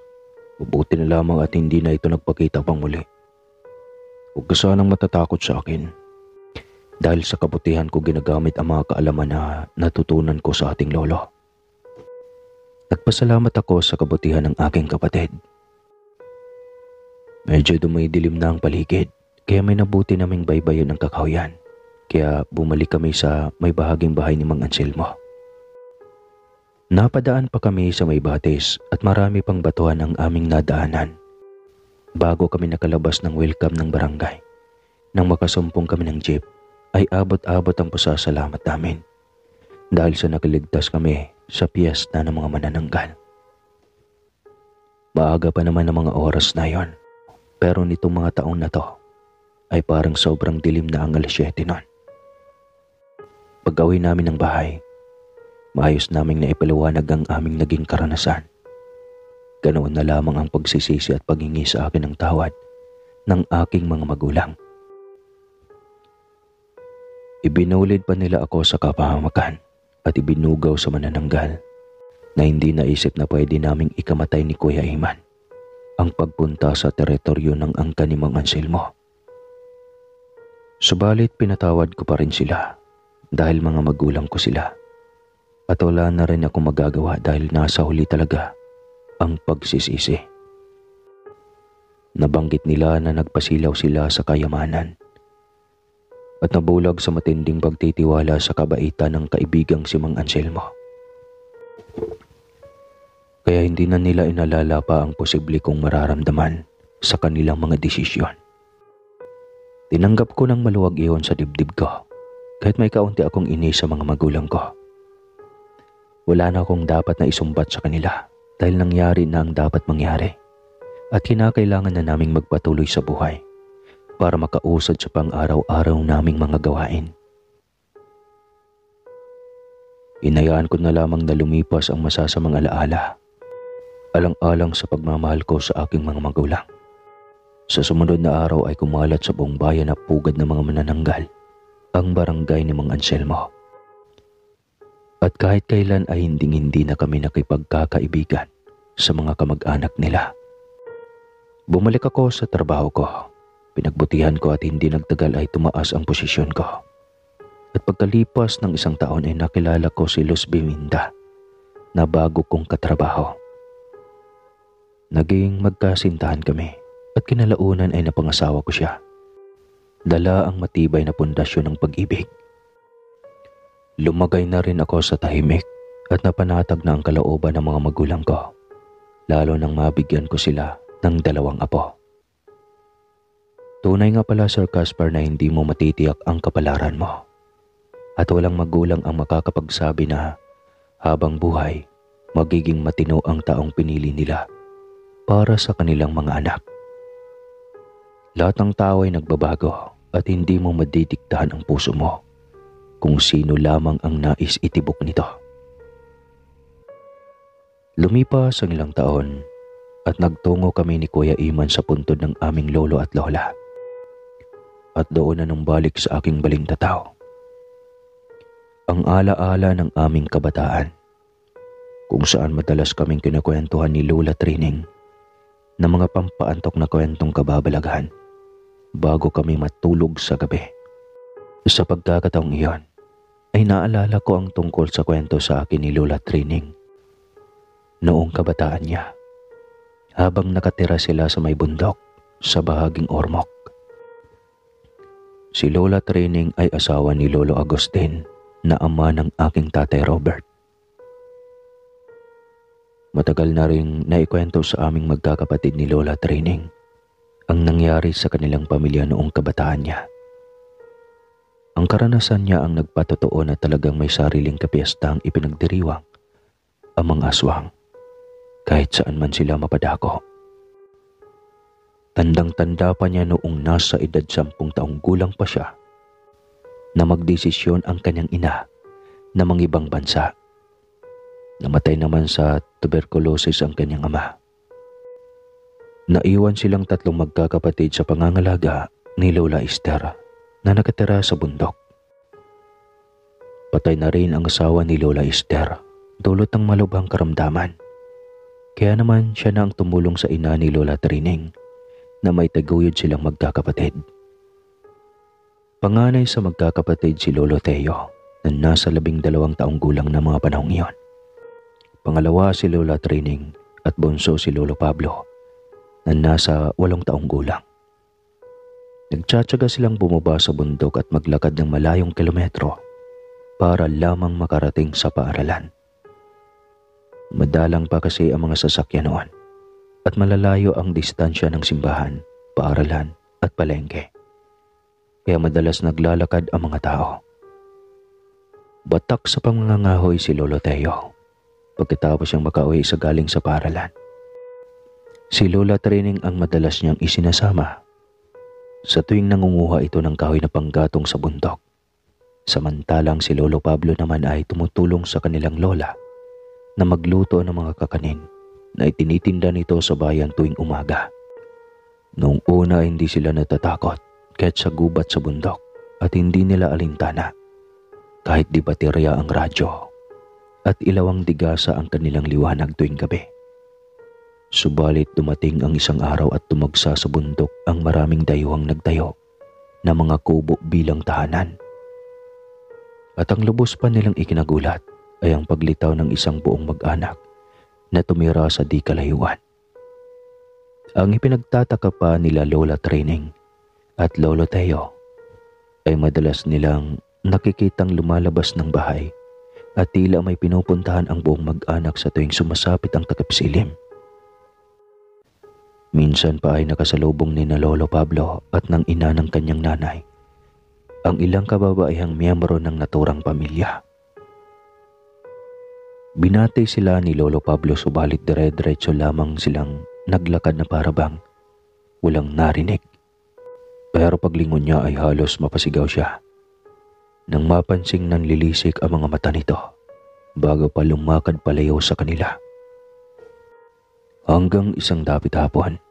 Mabuti na lamang at hindi na ito nagpakita pang muli. Huwag ka sanang matatakot sa akin dahil sa kabutihan ko ginagamit ang mga kaalaman na natutunan ko sa ating lolo. Nagpasalamat ako sa kabutihan ng aking kapatid. Medyo dumidilim na ang paligid, kaya may nabuti naming baybayin ng kakahuyan. Kaya bumalik kami sa may bahaging bahay ni Mang Anselmo. Napadaan pa kami sa may batis at marami pang batuhan ang aming nadaanan bago kami nakalabas ng welcome ng barangay. Nang makasumpong kami ng jeep, ay abot-abot ang pasasalamat namin dahil sa nakaligtas kami sa piyesta ng mga manananggal. Maaga pa naman ang mga oras na yon, pero nitong mga taon na to ay parang sobrang dilim na ang 7 nun. Pag-uwi namin ng bahay, maayos naming naipaliwanag ang aming naging karanasan. Ganoon na lamang ang pagsisisi at paghingi sa akin ng tawad ng aking mga magulang. Ibinulid pa nila ako sa kapahamakan at ibinugaw sa manananggal na hindi naisip na pwede naming ikamatay ni Kuya Iman ang pagpunta sa teritoryo ng angka ni Mang Anselmo. Subalit pinatawad ko pa rin sila dahil mga magulang ko sila at wala na rin ako magagawa dahil nasa huli talaga ang pagsisisi. Nabanggit nila na nagpasilaw sila sa kayamanan at nabulag sa matinding pagtitiwala sa kabaitan ng kaibigang si Mang Anselmo. Kaya hindi na nila inalala pa ang posible kong mararamdaman sa kanilang mga desisyon. Tinanggap ko ng maluwag iyon sa dibdib ko kahit may kaunti akong inis sa mga magulang ko. Wala na akong dapat na isumbat sa kanila dahil nangyari na ang dapat mangyari at kinakailangan na naming magpatuloy sa buhay para makausad sa pang-araw-araw naming mga gawain. Inayaan ko na lamang na lumipas ang masasamang alaala, alang-alang sa pagmamahal ko sa aking mga magulang. Sa sumunod na araw ay kumalat sa buong bayan na pugad ng mga manananggal ang barangay ni Mang Anselmo. At kahit kailan ay hindi na kami nakipagkakaibigan sa mga kamag-anak nila. Bumalik ako sa trabaho ko. Pinagbutihan ko at hindi nagtagal ay tumaas ang posisyon ko. At pagkalipas ng 1 taon ay nakilala ko si Luz Biminda na bago kong katrabaho. Naging magkasintahan kami at kinalaunan ay napangasawa ko siya. Dala ang matibay na pundasyon ng pag-ibig. Lumagay na rin ako sa tahimik at napanatag na ang kalooban ng mga magulang ko, lalo nang mabigyan ko sila ng 2 apo. Tunay nga pala, Sir Caspar, na hindi mo matitiyak ang kapalaran mo at walang magulang ang makakapagsabi na habang buhay magiging matino ang taong pinili nila para sa kanilang mga anak. Lahat ng tao ay nagbabago at hindi mo madidiktahan ang puso mo kung sino lamang ang nais itibok nito. Lumipas ang ilang taon at nagtungo kami ni Kuya Iman sa puntod ng aming lolo at lola. At doon na nung balik sa aking balintataw ang alaala ng aming kabataan, kung saan madalas kaming kinakwentuhan ni Lola Trining na mga pampaantok na kwentong kababalaghan bago kami matulog sa gabi Sa pagkakataong iyon, ay naalala ko ang tungkol sa kwento sa akin ni Lola Trining. Noong kabataan niya, habang nakatira sila sa may bundok sa bahaging Ormoc. Si Lola Trining ay asawa ni Lolo Agustin na ama ng aking tatay Robert. Matagal na rin naikwento sa aming magkakapatid ni Lola Trining ang nangyari sa kanilang pamilya noong kabataan niya. Ang karanasan niya ang nagpatotoo na talagang may sariling kapiestang ipinagdiriwang ang mga aswang kahit saan man sila mapadako. Tandang-tanda pa niya noong nasa edad 10 taong gulang pa siya na magdesisyon ang kanyang ina na mangibang bansa. Namatay naman sa tuberculosis ang kanyang ama. Naiwan silang 3 magkakapatid sa pangangalaga ni Lola Esther na nakatira sa bundok. Patay na rin ang asawa ni Lola Esther dulot ng malubhang karamdaman. Kaya naman siya na ang tumulong sa ina ni Lola Trining na may taguyod silang magkakapatid. Panganay sa magkakapatid si Lolo Teo na nasa 12 taong gulang na mga panahong iyon. Pangalawa si Lola Trining at bunso si Lolo Pablo na nasa 8 taong gulang. Nagtsatsaga silang bumaba sa bundok at maglakad ng malayong kilometro para lamang makarating sa paaralan. Madalang pa kasi ang mga sasakyan noon at malalayo ang distansya ng simbahan, paaralan at palengke. Kaya madalas naglalakad ang mga tao. Batak sa pangangahoy si Lolo Teo pagkatapos siyang makauwi sa galing sa paaralan. Si Lola Trining ang madalas niyang isinasama sa tuwing nangunguha ito ng kahoy na panggatong sa bundok. Samantalang si Lolo Pablo naman ay tumutulong sa kanilang lola na magluto ng mga kakanin na itinitinda nito sa bayan tuwing umaga. Noong una hindi sila natatakot kahit sa gubat sa bundok at hindi nila alintana kahit di baterya ang radyo at ilawang digasa ang kanilang liwanag tuwing gabi. Subalit dumating ang isang araw at tumagsa sa bundok ang maraming dayuhang nagtayo na mga kubo bilang tahanan. At ang lubos pa nilang ikinagulat ay ang paglitaw ng isang buong mag-anak na tumira sa di kalayuan. Ang ipinagtataka pa nila Lola Trining at Lolo Teo ay madalas nilang nakikitang lumalabas ng bahay at tila may pinupuntahan ang buong mag-anak sa tuwing sumasapit ang takipsilim. Minsan pa ay nakasalubong ni na Lolo Pablo at ng ina ng kanyang nanay ang ilang kababaihang miyembro ng naturang pamilya. Binati sila ni Lolo Pablo subalit dire-diretso lamang silang naglakad na parabang walang narinig. Pero paglingon niya ay halos mapasigaw siya nang mapansing nanlilisik ang mga mata nito bago pa lumakad palayo sa kanila. Hanggang isang dapit hapon,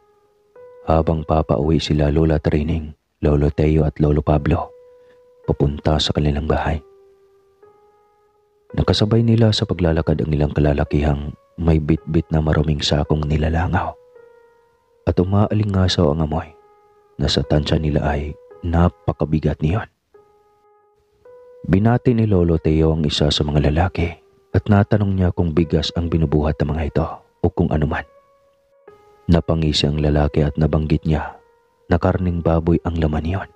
habang papauwi sila Lola Trining, Lolo Teo at Lolo Pablo papunta sa kanilang bahay. Nakasabay nila sa paglalakad ang ilang kalalakihang may bit-bit na maruming sakong nilalangaw at umaalingasaw ang amoy na sa tansya nila ay napakabigat niyon. Binati ni Lolo Teo ang isa sa mga lalaki at natanong niya kung bigas ang binubuhat ng mga ito o kung anuman. Napangisi ang lalaki at nabanggit niya na karning baboy ang laman niyon.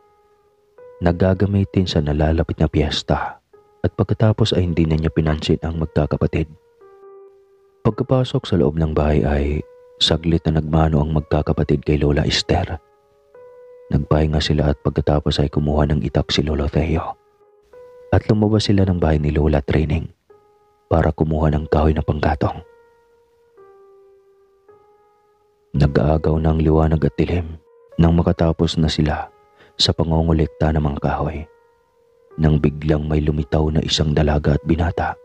Nagagamitin sa nalalapit na piyesta at pagkatapos ay hindi na niya pinansin ang magkakapatid. Pagkapasok sa loob ng bahay ay saglit na nagmano ang magkakapatid kay Lola Esther. Nagpahinga sila at pagkatapos ay kumuha ng itak si Lolo Teo at lumabas sila ng bahay ni Lola Trining para kumuha ng kahoy na panggatong. Nag-aagaw ng liwanag at dilim nang makatapos na sila sa pangongolekta ng mga kahoy nang biglang may lumitaw na isang dalaga at binata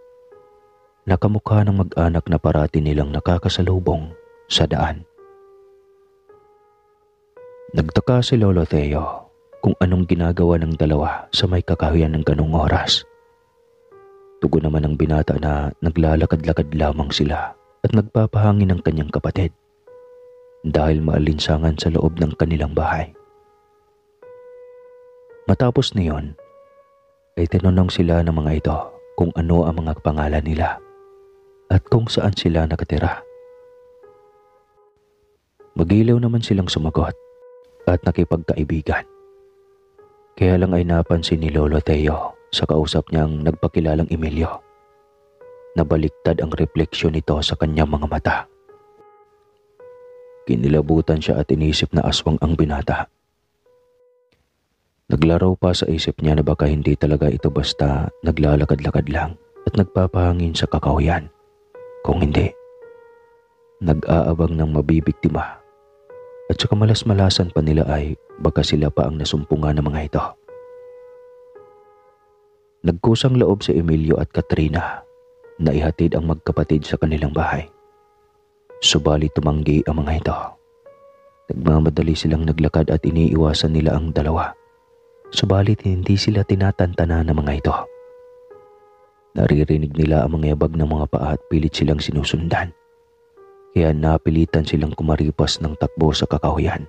na kamukha ng mag-anak na parati nilang nakakasalubong sa daan. Nagtaka si Lolo Teo kung anong ginagawa ng dalawa sa may kakahuyan ng ganung oras. Tugon naman ng binata na naglalakad-lakad lamang sila at nagpapahangin ng kanyang kapatid dahil maalinsangan sa loob ng kanilang bahay. Matapos niyon ay tinanong sila ng mga ito kung ano ang mga pangalan nila at kung saan sila nakatira. Magilaw naman silang sumagot at nakipagkaibigan. Kaya lang ay napansin ni Lolo Teo sa kausap niyang nagpakilalang Emilio na baliktad ang refleksyon nito sa kanyang mga mata. Kinilabutan siya at inisip na aswang ang binata. Naglaro pa sa isip niya na baka hindi talaga ito basta naglalakad-lakad lang at nagpapahangin sa kakahuyan. Kung hindi, nag-aabang ng mabibiktima at sa kamalas-malasan pa nila ay baka sila pa ang nasumpungan ng mga ito. Nagkusang loob si Emilio at Katrina na ihatid ang magkapatid sa kanilang bahay. Subalit tumanggi ang mga ito. Nagmamadali silang naglakad at iniiwasan nila ang dalawa. Subalit hindi sila tinatantana ng mga ito. Naririnig nila ang mga yabag ng mga paa at pilit silang sinusundan. Kaya napilitan silang kumaripas ng takbo sa kakahuyan.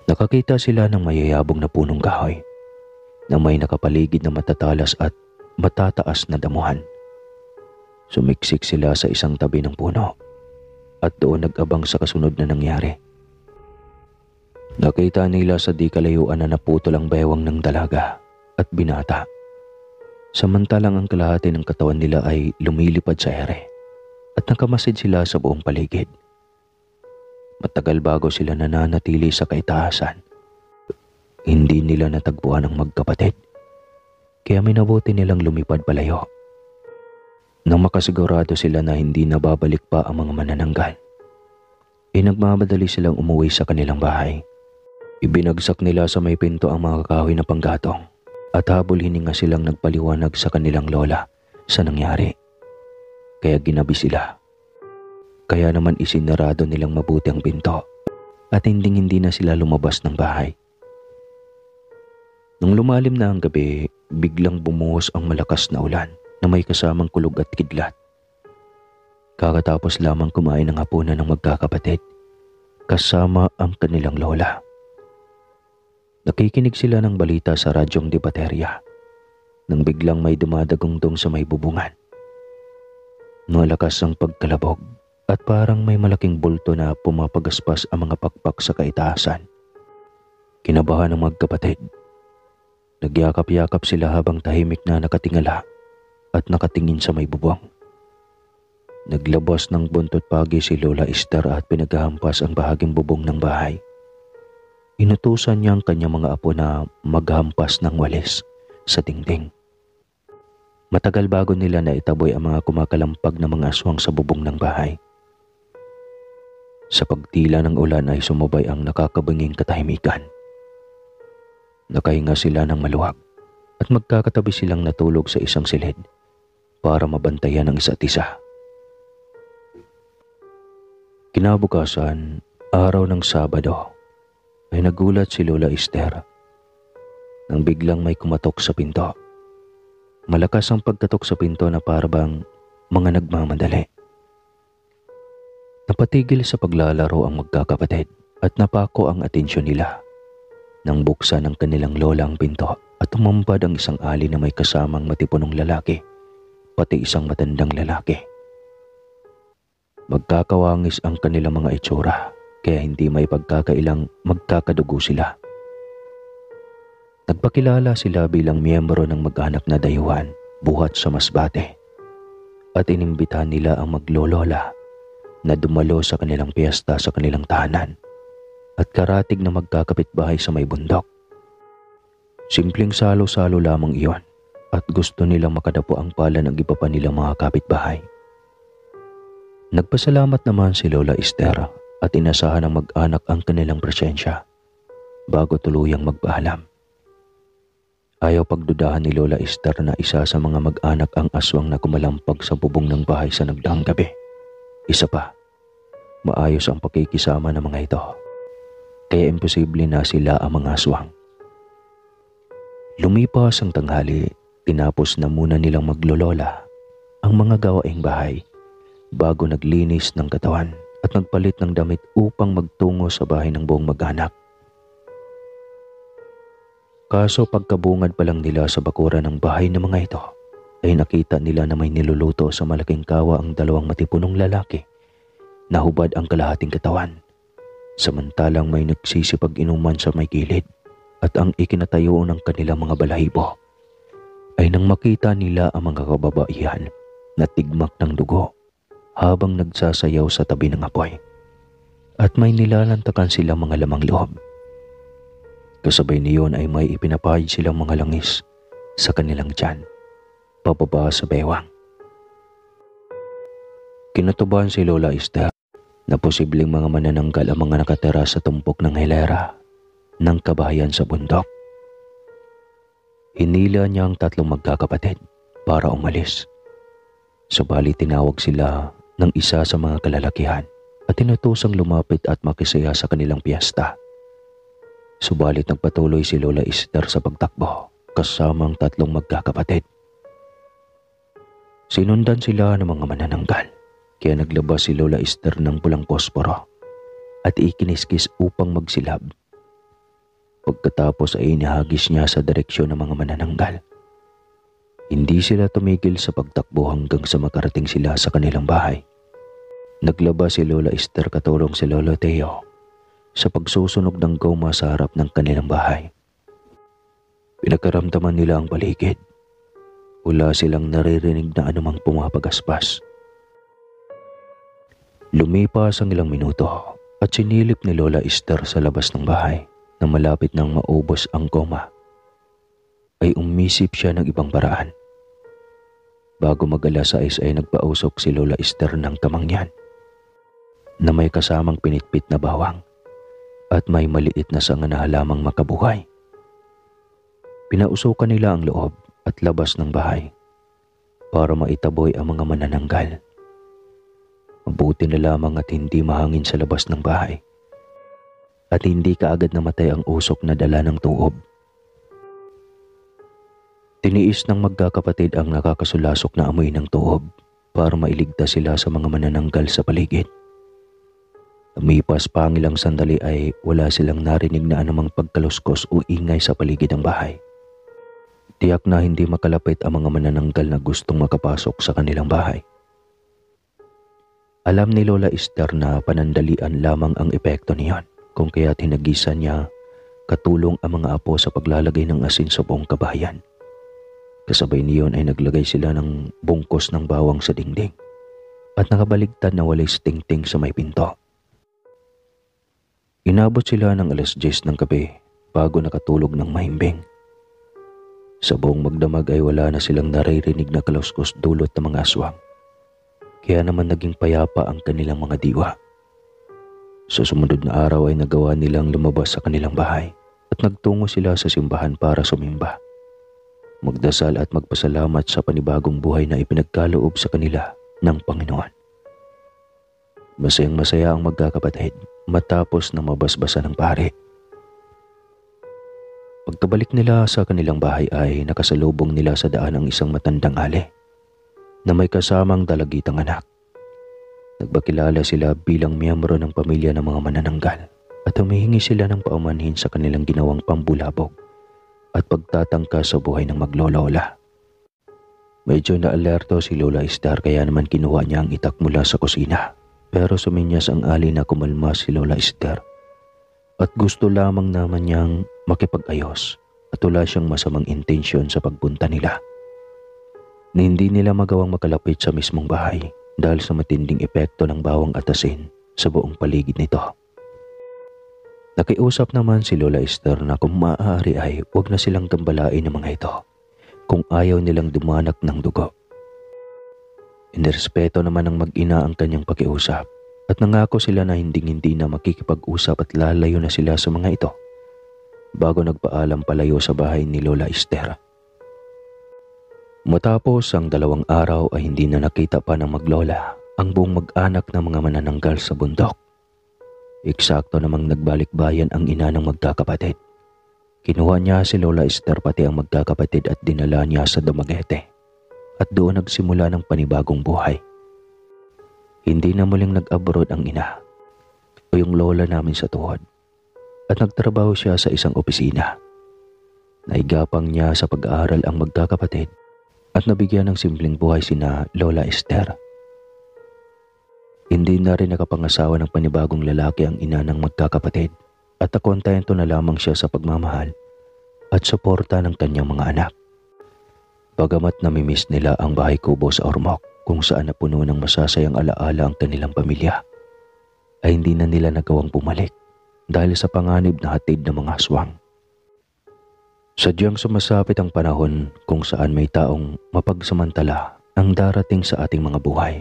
Nakakita sila ng mayayabong na punong kahoy na may nakapaligid na matatalas at matataas na damuhan. Sumiksik sila sa isang tabi ng puno at doon nag-abang sa kasunod na nangyari. Nakita nila sa di kalayuan na naputol ang bewang ng dalaga at binata. Samantalang ang kalahati ng katawan nila ay lumilipad sa ere at nakamasid sila sa buong paligid. Matagal bago sila nananatili sa kaitaasan. Hindi nila natagpuan ang magkapatid, kaya minabuti nilang lumipad palayo. Nang makasigurado sila na hindi nababalik pa ang mga manananggal, nagmamadali silang umuwi sa kanilang bahay. Ibinagsak nila sa may pinto ang mga kahoy na panggatong at habol hininga silang nagpaliwanag sa kanilang lola sa nangyari. Kaya ginabi sila. Kaya naman isinarado nilang mabuti ang pinto at hindi na sila lumabas ng bahay. Nung lumalim na ang gabi, biglang bumuhos ang malakas na ulan na may kasamang kulog at kidlat. Kakatapos lamang kumain ng hapunan ng magkakapatid kasama ang kanilang lola. Nakikinig sila ng balita sa radyong de baterya nang biglang may dumadagungdong sa may bubungan. Malakas ang pagkalabog at parang may malaking bulto na pumapagaspas ang mga pakpak sa kaitaasan. Kinabahan ng magkapatid. Nagyakap-yakap sila habang tahimik na nakatingala at nakatingin sa may bubong. Naglabas ng buntot pagi si Lola Esther at pinaghahampas ang bahaging bubong ng bahay. Inutusan niya ang kanyang mga apo na maghampas ng walis sa dingding. Matagal bago nila naitaboy ang mga kumakalampag na mga aswang sa bubong ng bahay. Sa pagtila ng ulan ay sumubay ang nakakabanging katahimikan. Nakahinga sila ng maluwag at magkakatabi silang natulog sa isang silid para mabantayan ang isa't isa. Kinabukasan, araw ng Sabado, ay nagulat si Lola Esther nang biglang may kumatok sa pinto. Malakas ang pagkatok sa pinto na parabang mga nagmamadali. Napatigil sa paglalaro ang magkakapatid at napako ang atensyon nila nang buksan ng kanilang lola ang pinto at tumambad ang isang ali na may kasamang matipunong lalaki, pati isang matandang lalaki. Magkakawangis ang kanilang mga itsura, kaya hindi may pagkakailang magkakadugo sila. Nagpakilala sila bilang miyembro ng mag-anak na dayuhan buhat sa Masbate at inimbitahan nila ang maglolola na dumalo sa kanilang piyesta sa kanilang tahanan at karatig na magkakapitbahay sa may bundok. Simpleng salo-salo lamang iyon at gusto nilang makadapo ang pala ng iba pa nilang mga kapitbahay. Nagpasalamat naman si Lola Esther at inasahan ng mag-anak ang kanilang presensya bago tuluyang magpaalam. Ayaw pagdudahan ni Lola Esther na isa sa mga mag-anak ang aswang na kumalampag sa bubong ng bahay sa nagdaang gabi. Isa pa, maayos ang pakikisama ng mga ito. Kaya imposible na sila ang mga aswang. Lumipas ang tanghali, tinapos na muna nilang maglolola ang mga gawaing bahay bago naglinis ng katawan at nagpalit ng damit upang magtungo sa bahay ng buong mag-anak. Kaso pagkabungad pa lang nila sa bakuran ng bahay ng mga ito, ay nakita nila na may niluluto sa malaking kawa ang dalawang matipunong lalaki na hubad ang kalahating katawan, samantalang may nagsisipag-inuman sa may gilid, at ang ikinatayo ng kanilang mga balahibo ay nang makita nila ang mga kababaihan na tigmak ng dugo habang nagsasayaw sa tabi ng apoy, at may nilalantakan silang mga lamang loob. Kasabay niyon ay may ipinapahid silang mga langis sa kanilang tiyan, pababa sa bewang. Kinatubahan si Lola Esther na posibleng mga manananggal ang mga nakatira sa tumpok ng hilera ng kabahayan sa bundok. Hinila niya ang tatlong magkakapatid para umalis. Subalit tinawag sila ng isa sa mga kalalakihan at tinutosang lumapit at makisaya sa kanilang piyesta. Subalit nagpatuloy si Lola Esther sa pagtakbo kasama ang tatlong magkakapatid. Sinundan sila ng mga manananggal, kaya naglabas si Lola Esther ng pulang posporo at ikiniskis upang magsilab. Pagkatapos ay inihagis niya sa direksyon ng mga manananggal. Hindi sila tumigil sa pagtakbo hanggang sa makarating sila sa kanilang bahay. Naglabas si Lola Esther katulong si Lolo Teo sa pagsusunog ng goma sa harap ng kanilang bahay. Pinakaramdaman nila ang paligid. Wala silang naririnig na anumang pumapagaspas. Lumipas ang ilang minuto at sinilip ni Lola Esther sa labas ng bahay na malapit nang maubos ang goma. Ay umisip siya ng ibang paraan. Bago mag-alas 6 ay nagpausok si Lola Esther ng kamangyan na may kasamang pinitpit na bawang at may maliit na sanga na halamang makabuhay. Pinausukan nila ang loob at labas ng bahay para maitaboy ang mga manananggal. Mabuti na lamang at hindi mahangin sa labas ng bahay at hindi kaagad namatay ang usok na dala ng tuob. Tiniis ng magkakapatid ang nakakasulasok na amoy ng tuob para mailigtas sila sa mga manananggal sa paligid. Lumipas pa ang ilang sandali ay wala silang narinig na anumang pagkaluskos o ingay sa paligid ng bahay. Tiyak na hindi makalapit ang mga manananggal na gustong makapasok sa kanilang bahay. Alam ni Lola Esther na panandalian lamang ang epekto niyon, kung kaya't hinagisan niya katulong ang mga apo sa paglalagay ng asin sa buong kabahayan. Kasabay niyon ay naglagay sila ng bungkos ng bawang sa dingding at nakabaligtad na walay stingting sa may pinto. Inabot sila ng 10:00 ng gabi bago nakatulog ng mahimbing. Sa buong magdamag ay wala na silang naririnig na kaluskos dulot ng mga aswang. Kaya naman naging payapa ang kanilang mga diwa. Sa sumunod na araw ay nagawa nilang lumabas sa kanilang bahay at nagtungo sila sa simbahan para sumimba, magdasal at magpasalamat sa panibagong buhay na ipinagkaloob sa kanila ng Panginoon. Masayang masaya ang magkakapatid matapos na mabasbasa ng pare. Pagkabalik nila sa kanilang bahay ay nakasalubong nila sa daan ang isang matandang ale na may kasamang dalagitang anak. Nagpakilala sila bilang miyembro ng pamilya ng mga manananggal at humihingi sila ng paumanhin sa kanilang ginawang pambulabog at pagtatangka sa buhay ng maglolola. Medyo naalerto si Lola Esther kaya naman kinuha niya ang itak mula sa kusina. Pero suminyas ang ali na kumalma si Lola Esther at gusto lamang naman niyang makipag-ayos at wala siyang masamang intensyon sa pagpunta nila. Na hindi nila magawang makalapit sa mismong bahay dahil sa matinding epekto ng bawang at asin sa buong paligid nito. Nakiusap naman si Lola Esther na kung maaari ay huwag na silang gambalain ng mga ito kung ayaw nilang dumanak ng dugo. Inirespeto naman ng mag-ina ang kanyang pakiusap at nangako sila na hindi na makikipag-usap at lalayo na sila sa mga ito bago nagpaalam palayo sa bahay ni Lola Esther. Matapos ang 2 araw ay hindi na nakita pa ng maglola ang buong mag-anak ng mga manananggal sa bundok. Eksakto namang nagbalik-bayan ang ina ng magkakapatid. Kinuha niya si Lola Esther pati ang magkakapatid at dinala niya sa Dumaguete. At doon nagsimula ng panibagong buhay. Hindi na muling nag-abroad ang ina o yung lola namin sa tuhod at nagtrabaho siya sa isang opisina. Naigapang niya sa pag-aaral ang magkakapatid at nabigyan ng simpleng buhay sina Lola Esther. Hindi na rin nakapangasawa ng panibagong lalaki ang ina ng magkakapatid at nakontento na lamang siya sa pagmamahal at suporta ng kanyang mga anak. Bagamat namimiss nila ang bahay kubo sa Ormoc kung saan napuno ng masasayang alaala ang kanilang pamilya, ay hindi na nila nagawang bumalik dahil sa panganib na hatid ng mga aswang. Sadyang sumasapit ang panahon kung saan may taong mapagsamantala ang darating sa ating mga buhay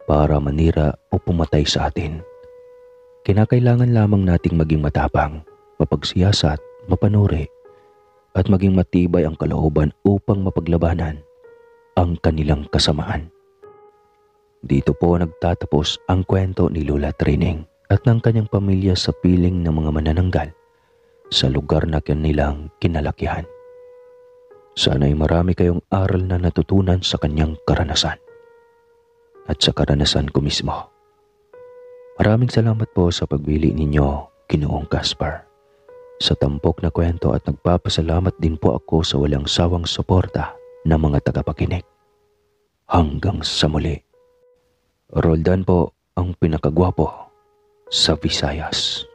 para manira o pumatay sa atin. Kinakailangan lamang nating maging matapang, mapagsiyasat, mapanuri, at maging matibay ang kalooban upang mapaglabanan ang kanilang kasamaan. Dito po nagtatapos ang kwento ni Lola Trining at ng kanyang pamilya sa piling ng mga manananggal sa lugar na kanilang kinalakihan. Sana'y marami kayong aral na natutunan sa kanyang karanasan at sa karanasan ko mismo. Maraming salamat po sa pagbili ninyo, Ginoong Gaspar, sa tampok na kwento at nagpapasalamat din po ako sa walang sawang suporta ng mga tagapakinig. Hanggang sa muli. Roldan po ang pinakagwapo sa Visayas.